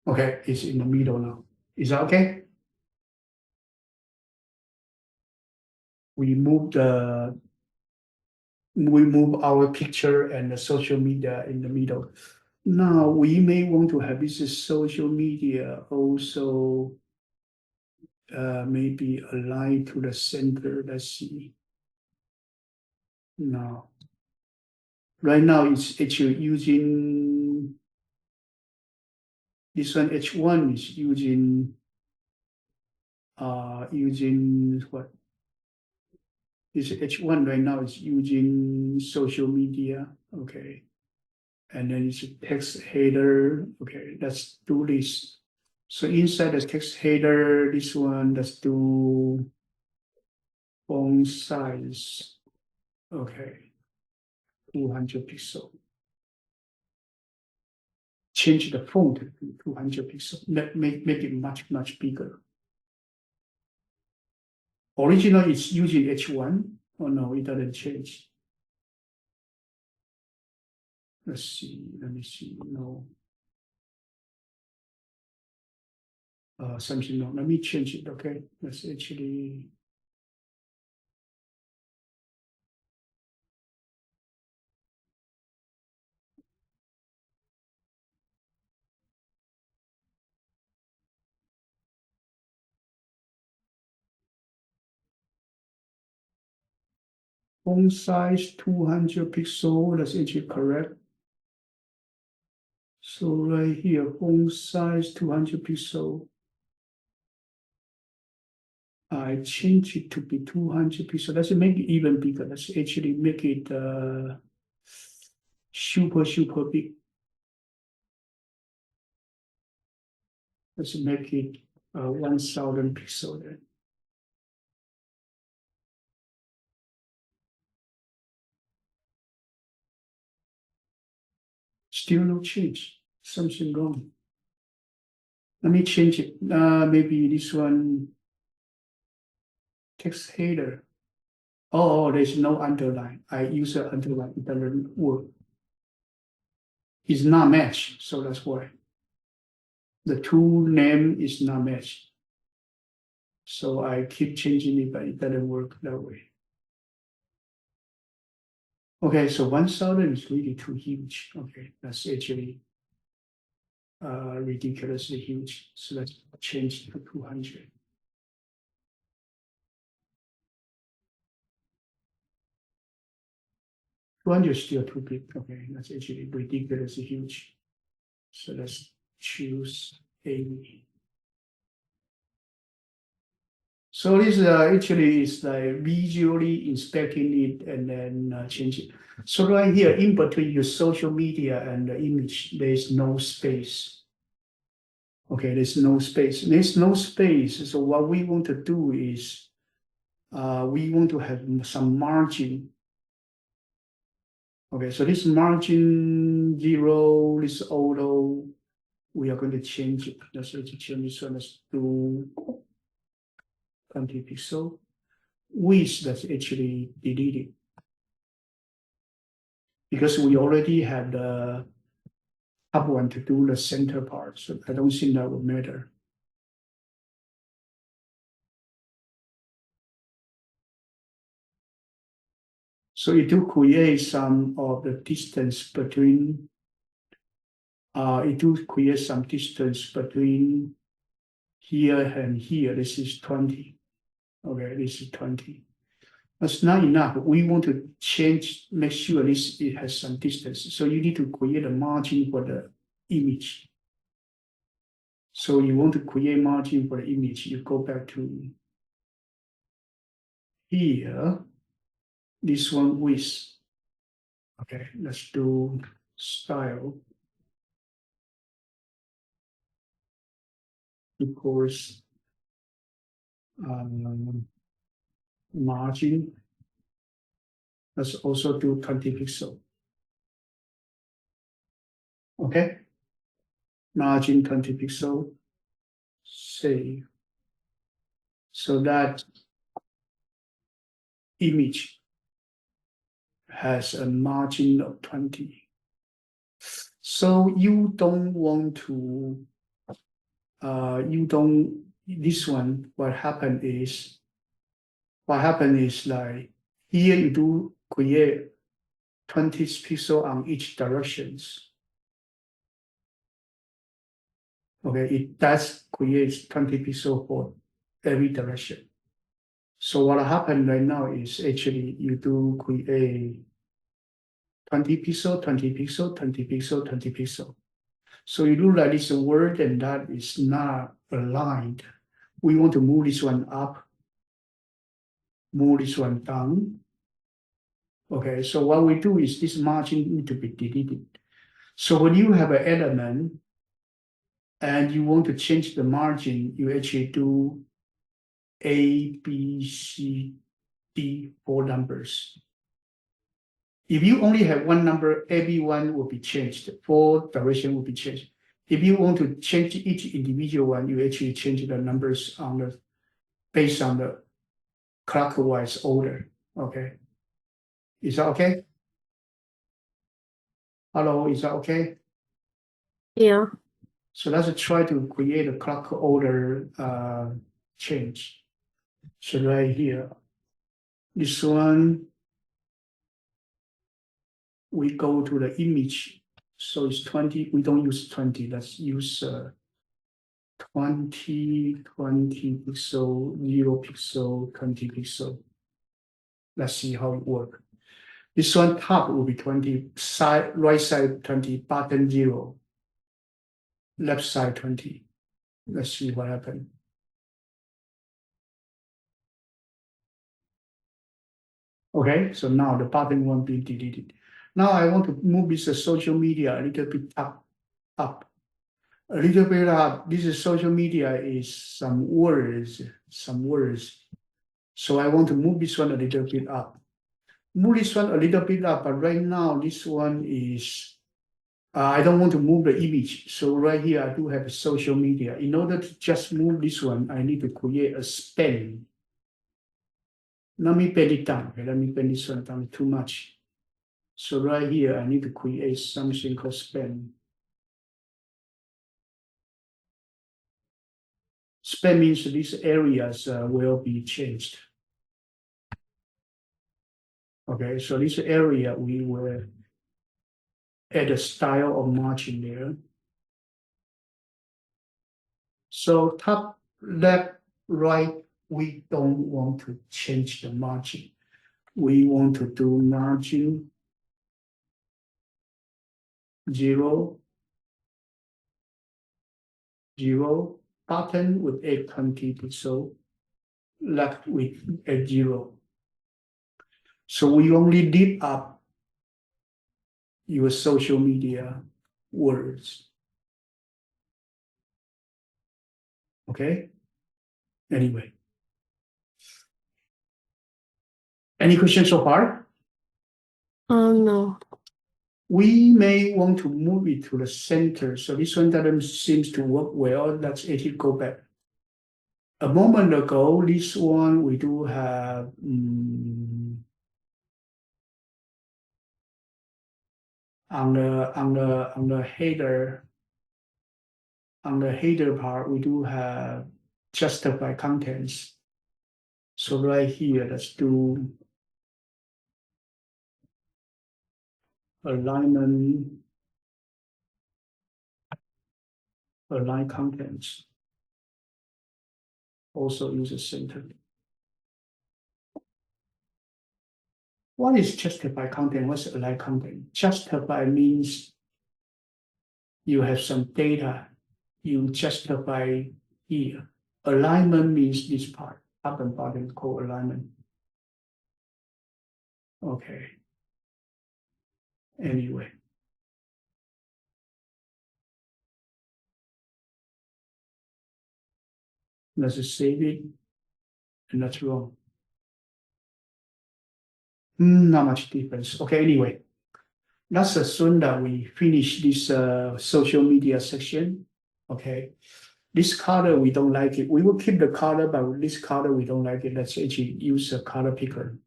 Okay, it's in the middle now. Is that okay? We move our picture and the social media in the middle. Now we may want to have this social media also maybe aligned to the center. Let's see. Now, right now it's actually using this one. H1 is using what? This H1 right now is using social media. Okay. And then it's a text header. Okay, let's do this. So inside the text header, this one, let's do font size. Okay, 200 pixel. Change the font to 200 pixel. Make it much bigger. Original is using H1. Oh no, it doesn't change. Let's see. Let me see. No. Something wrong. Let me change it. Okay. Let's actually. Font size 200 pixel. That's actually correct. So right here, font size 200 pixel. I change it to be 200 pixel. Let's make it even bigger. Let's actually make it super big. Let's make it 1000 pixel then. Still no change. Something wrong. Let me change it. Maybe this one text header. Oh, there's no underline. I use an underline. It doesn't work. It's not matched, so that's why. The two name is not matched. So I keep changing it, but it doesn't work that way. Okay, so 1000 is really too huge. Okay, that's actually ridiculously huge. So let's change to 200. Is still too big. Okay, that's actually ridiculously huge. So let's choose 80. So this actually is like visually inspecting it and then change it. So right here, in between your social media and the image, there is no space. Okay, there's no space. There's no space. So what we want to do is we want to have some margin. Okay, so this margin 0, this auto, we are going to change it. Let's change this one. Let's do 20 pixel. Width, that's actually deleted because we already had the top one to do the center part. So I don't think that would matter. So it do create some of the distance between, it do create some distance between here and here. This is 20. Okay, this is 20. That's not enough. We want to change, make sure it has some distance. So you need to create a margin for the image. So you want to create margin for the image, you go back to here, this one width. Okay, let's do style equals margin. Let's also do 20 pixel. Okay. Margin 20 pixel, save. So that image has a margin of 20. So you don't want to, this one, what happened is like, here you do create 20 pixel on each directions. Okay, it does create 20 pixel for every direction. So what happened right now is actually you do create 20 pixel, 20 pixel, 20 pixel, 20 pixel. So you do like this word and that is not aligned. We want to move this one up, move this one down. Okay, so what we do is this margin need to be deleted. So when you have an element and you want to change the margin, you actually do A, B, C, D, 4 numbers. If you only have one number, every one will be changed. 4 direction will be changed. If you want to change each individual one, you actually change the numbers based on the clockwise order. Okay. Is that okay? Hello, is that okay? Yeah. So let's try to create a clock order change. So right here, this one, we go to the image. So it's 20, we don't use 20, let's use 20, 20 pixel, 0 pixel, 20 pixel. Let's see how it works. This one top will be 20, right side 20, bottom 0, left side 20. Let's see what happens. Okay, so now the bottom one being deleted. Now I want to move this social media a little bit up. A little bit up. This is social media is some words. So I want to move this one a little bit up. Move this one a little bit up, but right now this one is, I don't want to move the image. So right here I do have a social media. In order to just move this one, I need to create a span. Let me bend it down. Okay, let me bend this one down too much. So right here, I need to create something called span. Span means these areas will be changed. Okay, so this area, we will add a style of margin there. So top, left, right, we don't want to change the margin. We want to do margin 0, 0, bottom with 820 pixel, left with a 0. So we only did up your social media words. Okay? Anyway. Any questions so far? No. We may want to move it to the center. So this one doesn't seem to work well. Let's actually go back. A moment ago, this one we do have on the header. On the header part, we do have justify contents. So right here, let's do alignment, align contents. Also use a center. What is justify content? What's align content? Justify means you have some data, you justify here. Alignment means this part, top and bottom called alignment. Okay. Anyway. Let's just save it. And that's wrong. Not much difference. Okay, anyway. let's assume that we finish this social media section. Okay. This color, we don't like it. We will keep the color, but this color, we don't like it. Let's actually use a color picker.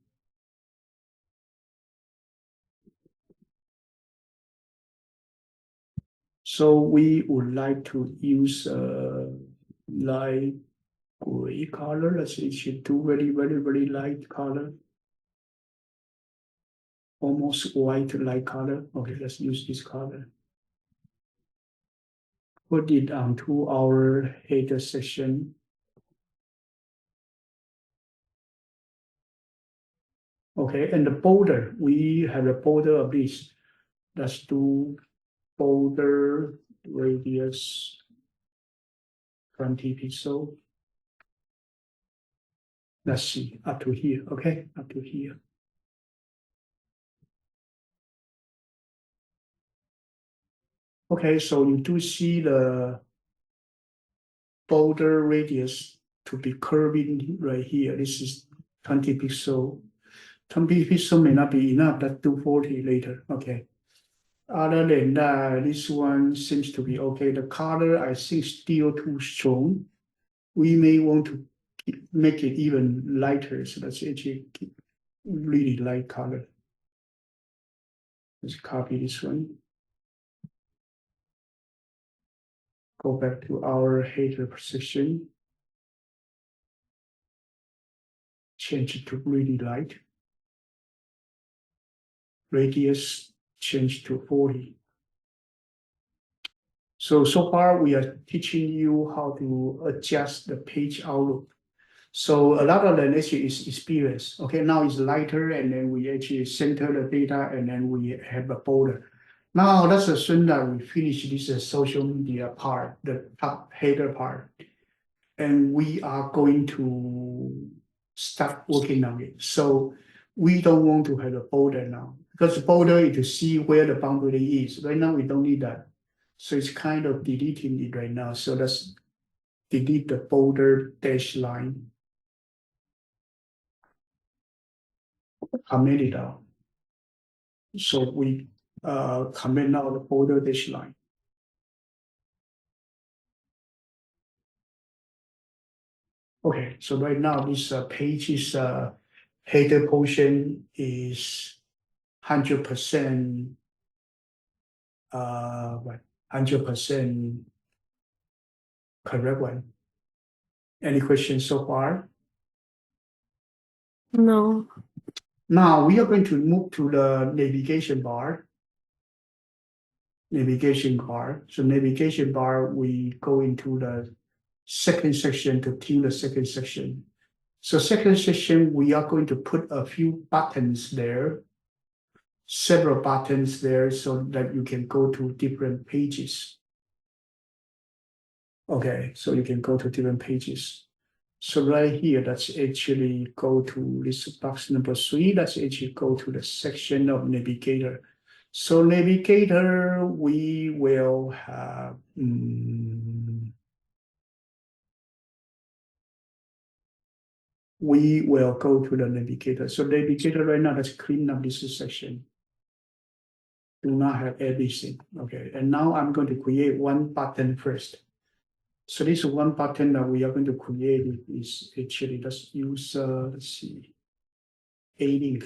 So we would like to use light gray color. Let's actually do very, very, very light color. Almost white light color. Okay, let's use this color. Put it onto our header section. Okay, and the border, we have a border of this. Let's do border radius 20 pixel. Let's see, up to here, okay, up to here. Okay, so you do see the border radius to be curving right here. This is 20 pixel. 20 pixel may not be enough, let's do 40 later, okay. Other than that, this one seems to be okay. The color, I think, still too strong. We may want to make it even lighter, so let's actually keep really light color. Let's copy this one. Go back to our header section. Change it to really light. Radius change to 40. So far we are teaching you how to adjust the page outlook. So a lot of the actually is experience. Okay, now it's lighter, and then we actually center the data, and then we have a border. Now let's assume that we finish this social media part, the top header part, and we are going to start working on it. So we don't want to have a border now, because the border is to see where the boundary is. Right now we don't need that. So it's kind of deleting it right now. So let's delete the border dash line. Comment it out. So we comment out the border dash line. Okay, so right now this page is header portion is 100% 100% correct one. Any questions so far? No. Now we are going to move to the navigation bar. Navigation bar. So navigation bar, we go into the second section to tune the second section. So second section, we are going to put a few buttons there, several buttons there, so that you can go to different pages. Okay, so you can go to different pages. So right here, let's actually go to this box number 3. Let's actually go to the section of navigator. So navigator, we will have we will go to the navigator. So navigator right now, let's clean up this section. Do not have everything. Okay, and now I'm going to create one button first. So this one button that we are going to create is actually, let's use, let's see, A-link.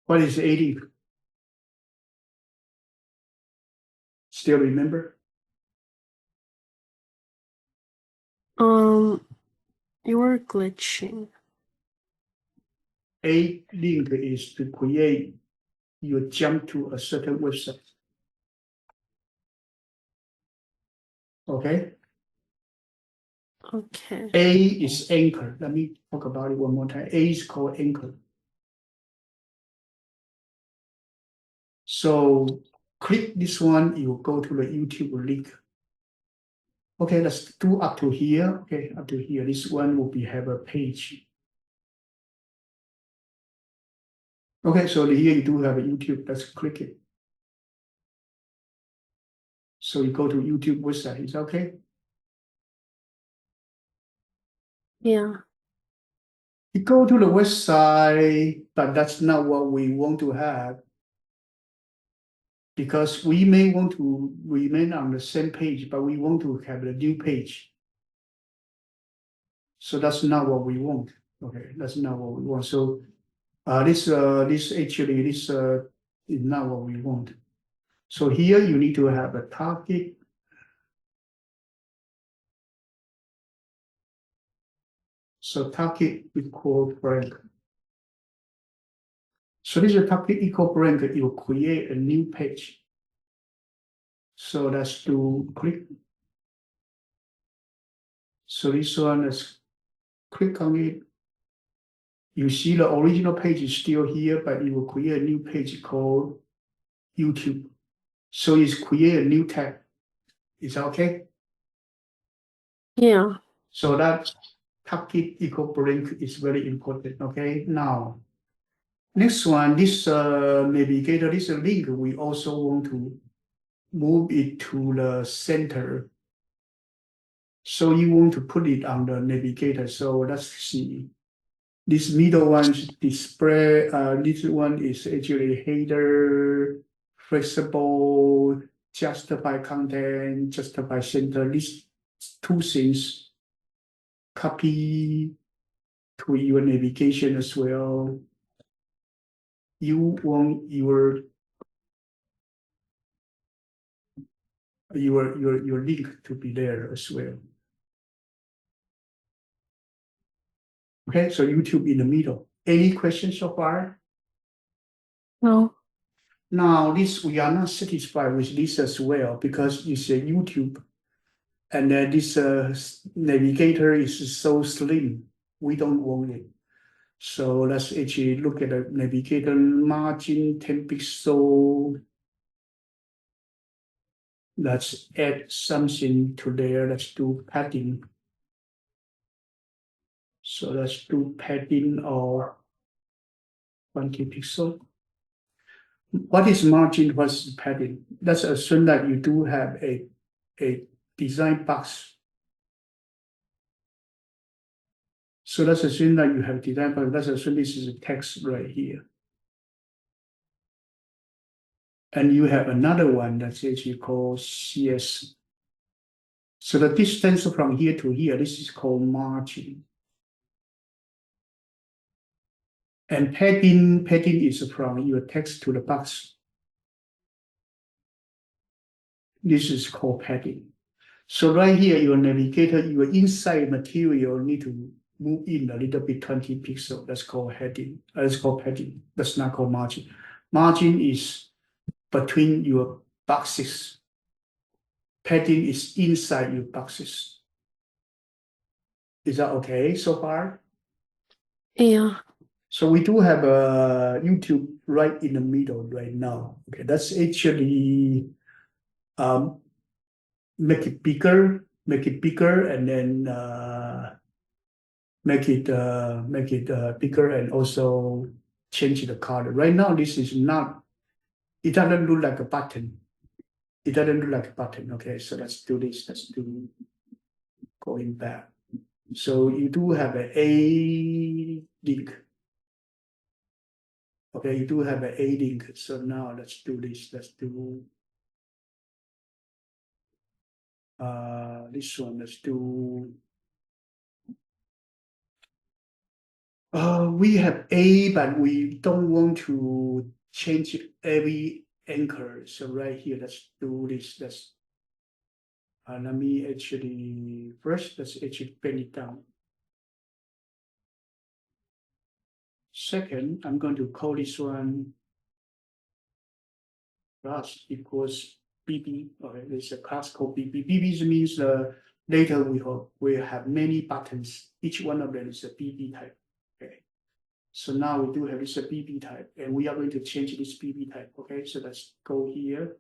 What is A-link? Still remember? You were glitching. A-link is to create, you jump to a certain website. Okay? Okay. A is anchor. Let me talk about it one more time. A is called anchor. So click this one, you go to the YouTube link. Okay, let's do up to here. Okay, up to here. This one will be have a page. Okay, so here you do have a YouTube. Let's click it. So you go to YouTube website. Is that okay? Yeah. You go to the website, but that's not what we want to have. Because we may want to remain on the same page, but we want to have a new page. So that's not what we want. Okay, that's not what we want. So this actually is not what we want. So here you need to have a target. So target equal blank. So this is target equal blank. It will create a new page. So let's do click. So this one is click on it. You see the original page is still here, but it will create a new page called YouTube. So it's create a new tab. Is that okay? Yeah. So that target equal blank is very important. Okay. Now, next one, this navigator, this link, we also want to move it to the center. So you want to put it on the navigator. So let's see. This middle one is display. This one is actually header, flexible, justify content, justify center. These two things copy to your navigation as well. You want your link to be there as well. Okay, so YouTube in the middle. Any questions so far? No. Now, this we are not satisfied with this as well because it's a YouTube, and this navigator is so slim. We don't want it. So let's actually look at the navigator margin 10 pixel. Let's add something to there. Let's do padding. So let's do padding of 20 pixel. What is margin? What's padding? Let's assume that you do have a design box. So let's assume that you have design box. Let's assume this is a text right here. And you have another one that's actually called CS. So the distance from here to here, this is called margin. And padding is from your text to the box. This is called padding. So right here, your navigator, your inside material need to move in a little bit 20 pixels. That's called heading. That's called padding. That's not called margin. Margin is between your boxes. Padding is inside your boxes. Is that okay so far? Yeah. So we do have a YouTube right in the middle right now. Okay, that's actually make it bigger, and then make it bigger, and also change the color. Right now, this is not. It doesn't look like a button. It doesn't look like a button. Okay, so let's do this. Let's do going back. So you do have a link. Okay, you do have an A link. So now let's do this. Let's do this one. Let's do. We have A, but we don't want to change every anchor. So right here, let's do this. Let me actually first. Let's actually pen it down. Second, I'm going to call this one class equals BB. Okay, there's a class called BB. BB means later we have many buttons. Each one of them is a BB type. Okay. So now we do have this a BB type, and we are going to change this BB type. Okay, so let's go here.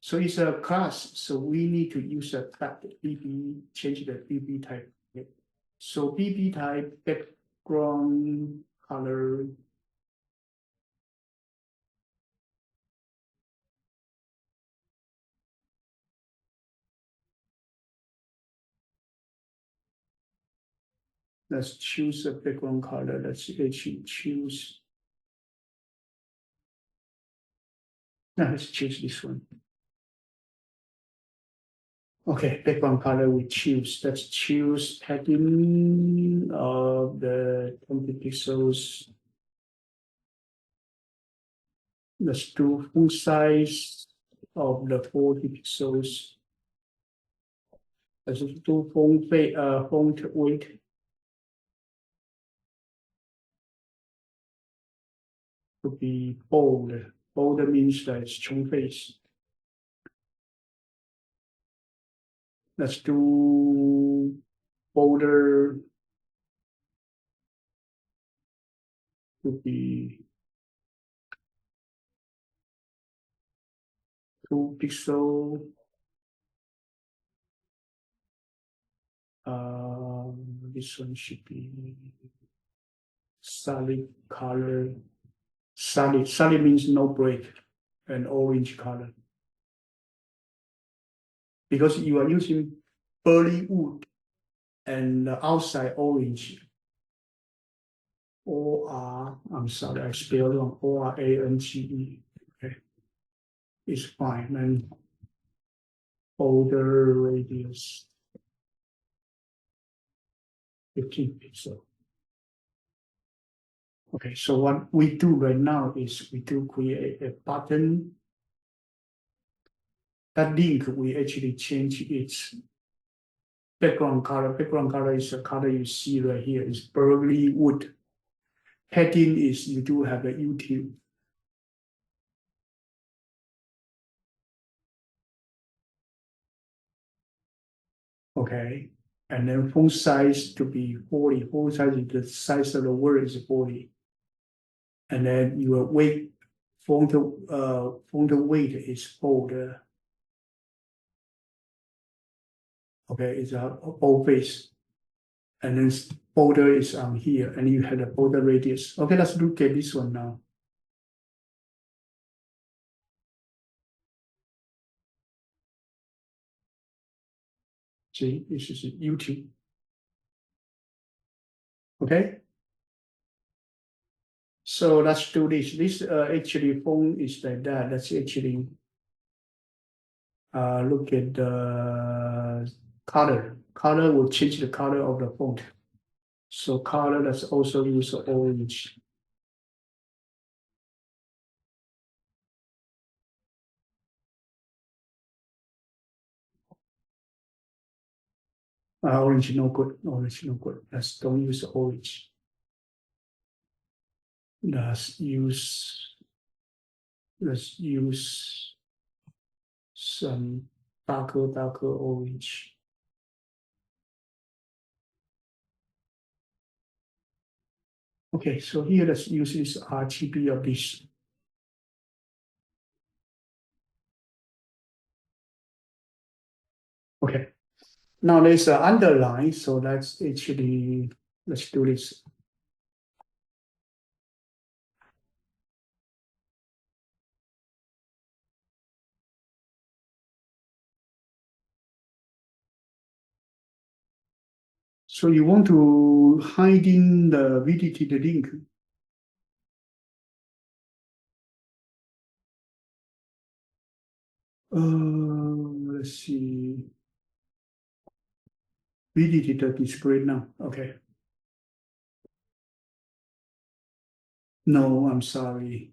So it's a class, so we need to use a type BB, change the BB type. Okay. So BB type background color. Let's choose a background color. Let's actually choose. Now let's choose this one. Okay, background color we choose. Let's choose padding of the 20 pixels. Let's do font size of the 40 pixels. Let's do font weight. To be bold. Bold means that it's strong face. Let's do bolder to be 2 pixel. This one should be solid color. Solid means no break, and orange color. Because you are using burly wood and the outside orange. I'm sorry, I spelled wrong. ORANGE. Okay, it's fine. And border radius 15 pixel. Okay, so what we do right now is we do create a button. That link, we actually change its background color. Background color is the color you see right here. It's burly wood. Heading is you do have a YouTube. Okay, and then font size to be 40. Font size is the size of the word is 40. And then your weight, font weight is bold. Okay, it's a boldface. And then border is on here, and you have the border radius. Okay, let's look at this one now. See, this is YouTube. Okay. So let's do this. This actually font is like that. Let's actually look at the color. Color will change the color of the font. So color, let's also use orange. Orange no good. Orange no good. Let's don't use orange. Let's use some darker orange. Okay, so here let's use this RGB of this. Okay, now there's an underline, so let's do this. So you want to hiding the VDT link. Let's see. VDT the display now. Okay. No, I'm sorry.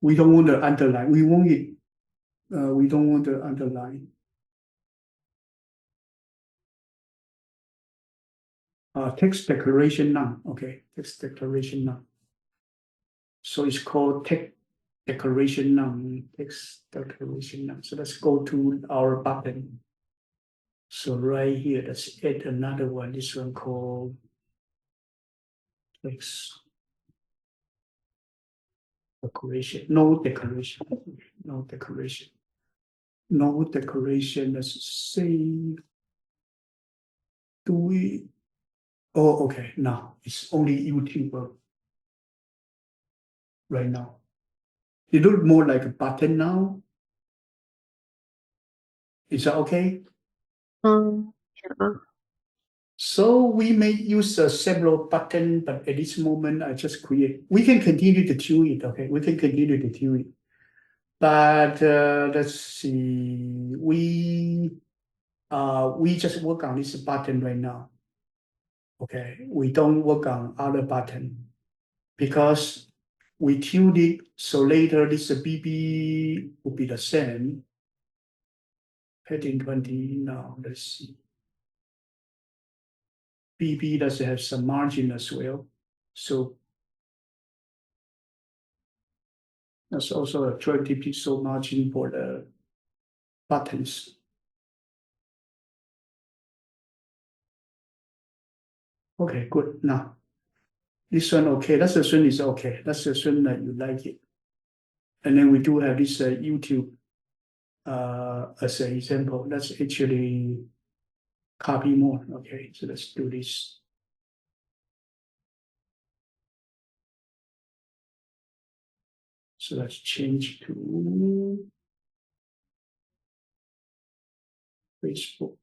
We don't want the underline. We want it. We don't want the underline. Text declaration none. Okay, text declaration none. So it's called text declaration none. Text declaration none. So let's go to our button. So right here, let's add another one. This one called text declaration. No declaration. No declaration. No declaration. Let's say, do we Oh, okay, now it's only YouTube right now. It look more like a button now. Is that okay? Yeah. So we may use several button, but at this moment I just create. We can continue to tune it, okay? We can continue to tune it. But let's see, we just work on this button right now. Okay, we don't work on other button because we tuned it. So later this BB will be the same. Heading 20 now. Let's see. BB does have some margin as well. So that's also a 20 pixel margin for the buttons. Okay, good. Now this one okay. That's the one is okay. That's the one that you like it. And then we do have this YouTube as an example. Let's actually copy more. Okay, so let's do this. So let's change to Facebook.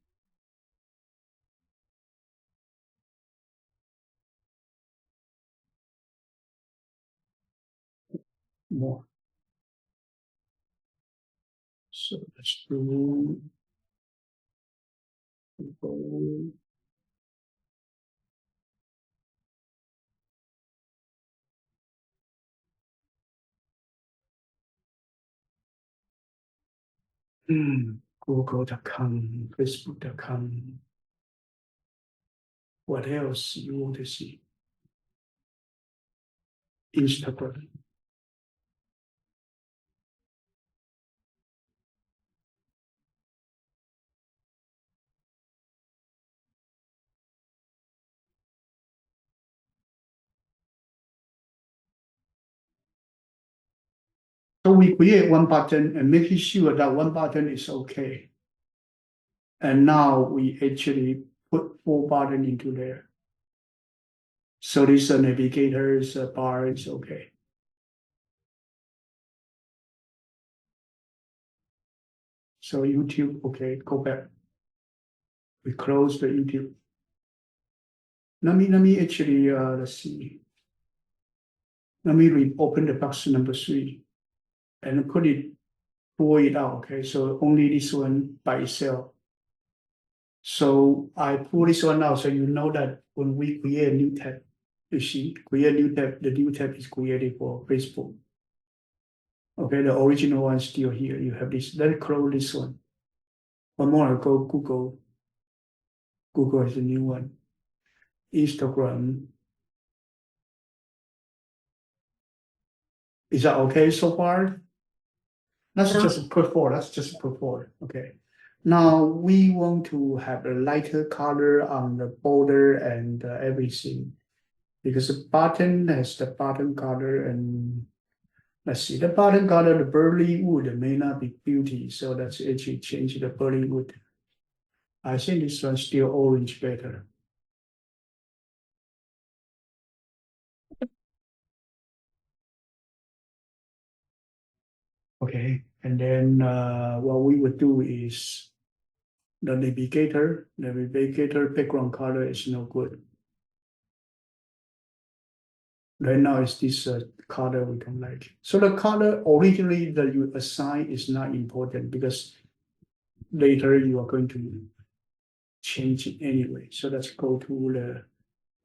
More. So let's do go. Google.com, Facebook.com. What else you want to see? Instagram. So we create one button and making sure that one button is okay. And now we actually put 4 buttons into there. So this navigator's bar is okay. So YouTube, okay, go back. We close the YouTube. Let me actually, let's see. Let me open the box number 3 and pull it out, okay? So only this one by itself. So I pull this one out so you know that when we create a new tab, you see, create a new tab, the new tab is created for Facebook. Okay, the original one is still here. You have this. Let's close this one. One more, go Google. Google is a new one. Instagram. Is that okay so far? That's Yeah. just put forward. That's just put forward. Okay. Now we want to have a lighter color on the border and everything because the button has the button color and let's see the button color, the burly wood may not be beauty, so let's actually change the burly wood. I think this one's still orange better. Okay, and then what we would do is the navigator background color is no good. Right now it's this color we don't like. So the color originally that you assign is not important because later you are going to change it anyway. So let's go to the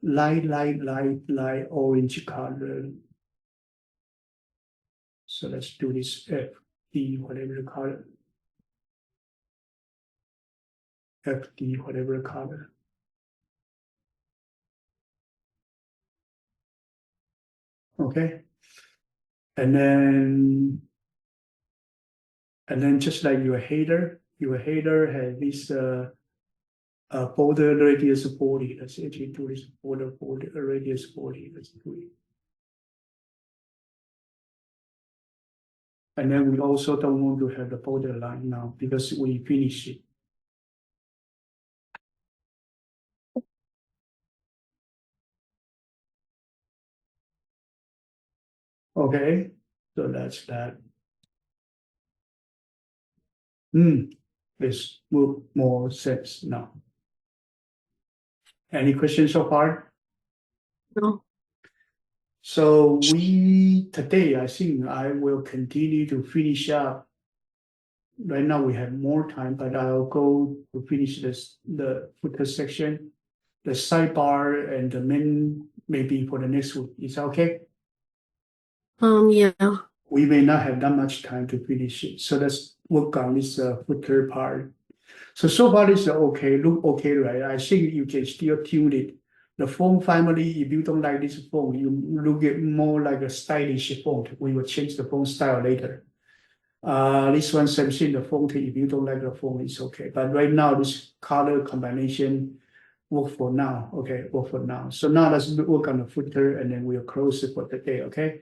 light orange color. So let's do this FD, whatever the color. FD, whatever the color. Okay. And then just like your header has this border radius 40. Let's actually do this border radius 40. Let's do it. And then we also don't want to have the border line now because we finished it. Okay, so that's that. This will more sense now. Any questions so far? No. So today, I think I will continue to finish up. Right now we have more time, but I'll go to finish the footer section, the sidebar and the main maybe for the next week. Is that okay? Yeah. We may not have that much time to finish it. So let's work on this footer part. So far this is okay, look okay, right? I think you can still tune it. The font family, if you don't like this font, you look at more like a stylish font. We will change the font style later. This one, same thing, the font, if you don't like the font, it's okay. But right now, this color combination work for now, okay, work for now. So now let's work on the footer and then we'll close it for the day, okay?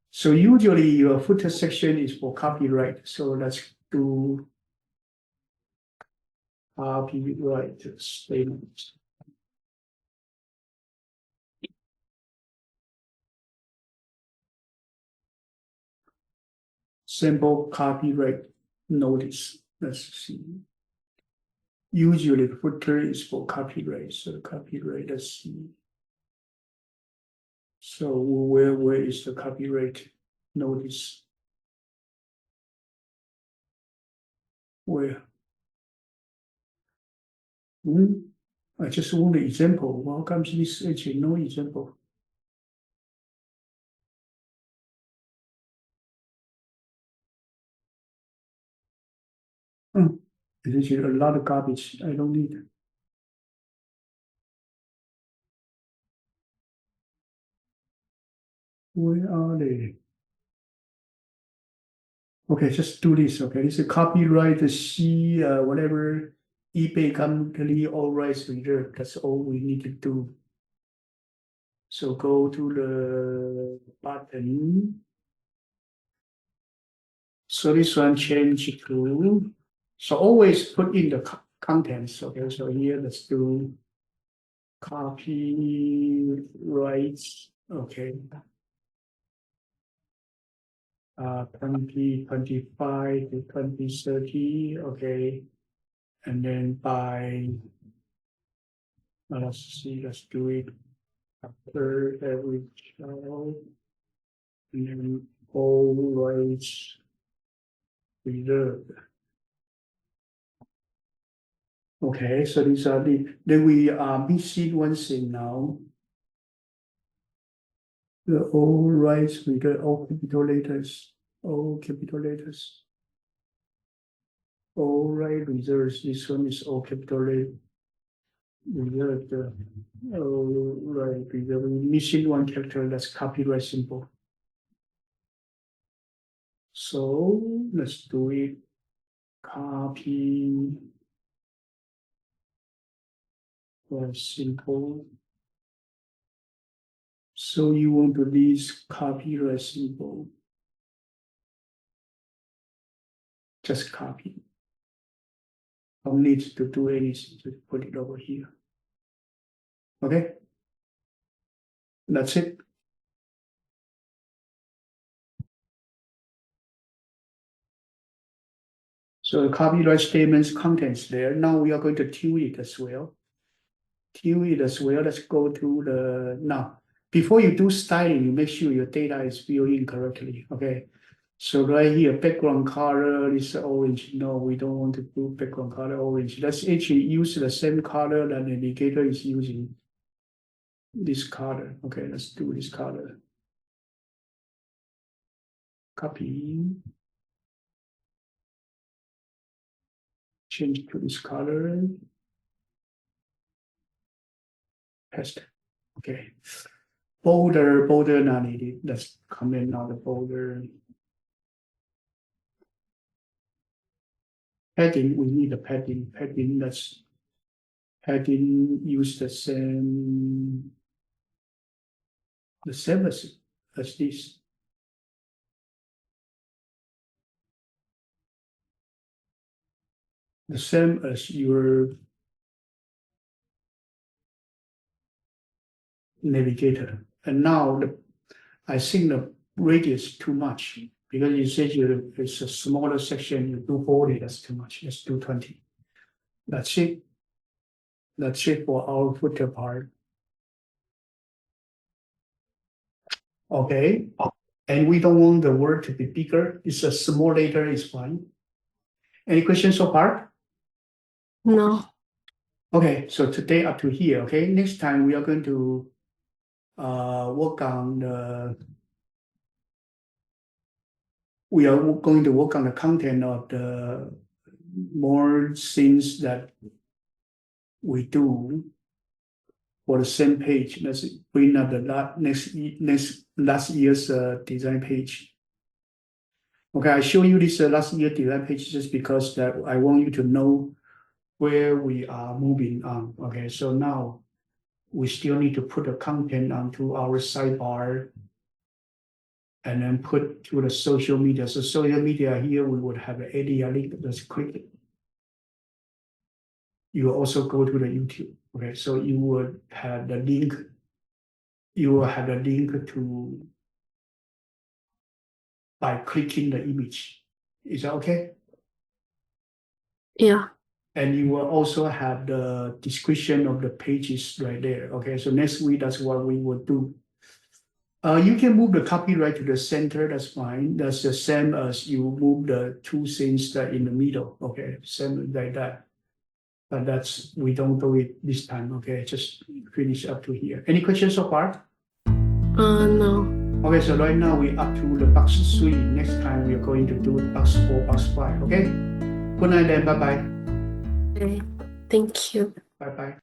So usually your footer section is for copyright. So let's do copyright statements. Simple copyright notice. Let's see. Usually the footer is for copyright. So copyright, let's see. So where is the copyright notice? Where? I just want the example. How comes this actually no example? It's actually a lot of garbage. I don't need it. Where are they? Okay, just do this. Okay, this is copyright C whatever eBay company all rights reserved. That's all we need to do. So go to the button. So this one change to. So always put in the contents. Okay, so here let's do copyrights. Okay. 2025 to 2030, okay. And then let's see, let's do it after every child. And then all rights reserved. Okay, so these are then we are missing one thing now. The all rights reserved, all capital letters, all capital letters. All right reserves, this one is all capital letter. Reserved. Oh, right, we're missing one character, that's copyright symbol. So let's do it. Copy symbol. So you want to list copyright symbol. Just copy. Don't need to do anything, just put it over here. Okay. That's it. So the copyright statements contents there. Now we are going to tune it as well. Tune it as well. Let's go to the now. Before you do styling, you make sure your data is filled in correctly. Okay. So right here, background color is orange. No, we don't want to do background color orange. Let's actually use the same color that the indicator is using. This color. Okay, let's do this color. Copy. Change to this color. Paste. Okay. Border not needed. Let's comment on the border. Padding, we need a padding. Padding, that's padding, use the same as this. The same as your navigator. And now I think radius too much because you said it's a smaller section, you do 40, that's too much. Let's do 20. That's it. That's it for our footer part. Okay. And we don't want the word to be bigger. It's a small letter is fine. Any questions so far? No. Okay, so today up to here. Okay, next time we are going to work on the. We are going to work on the content of the more things that we do for the same page. Let's bring up the last year's design page. Okay, I show you this last year design page just because that I want you to know where we are moving on. Okay, so now we still need to put the content onto our sidebar and then put to the social media. So social media here, we would have an area link. Just click it. You will also go to the YouTube. Okay, so you would have the link. You will have the link to by clicking the image. Is that okay? Yeah. And you will also have the description of the pages right there. Okay, so next week, that's what we will do. You can move the copyright to the center, that's fine. That's the same as you move the two things that in the middle, okay, same like that. But that's, we don't do it this time, okay, just finish up to here. Any questions so far? No. Okay, so right now we're up to the box 3. Next time we are going to do box 4, box 5, okay? Good night then, bye-bye. Okay. Thank you. Bye-bye.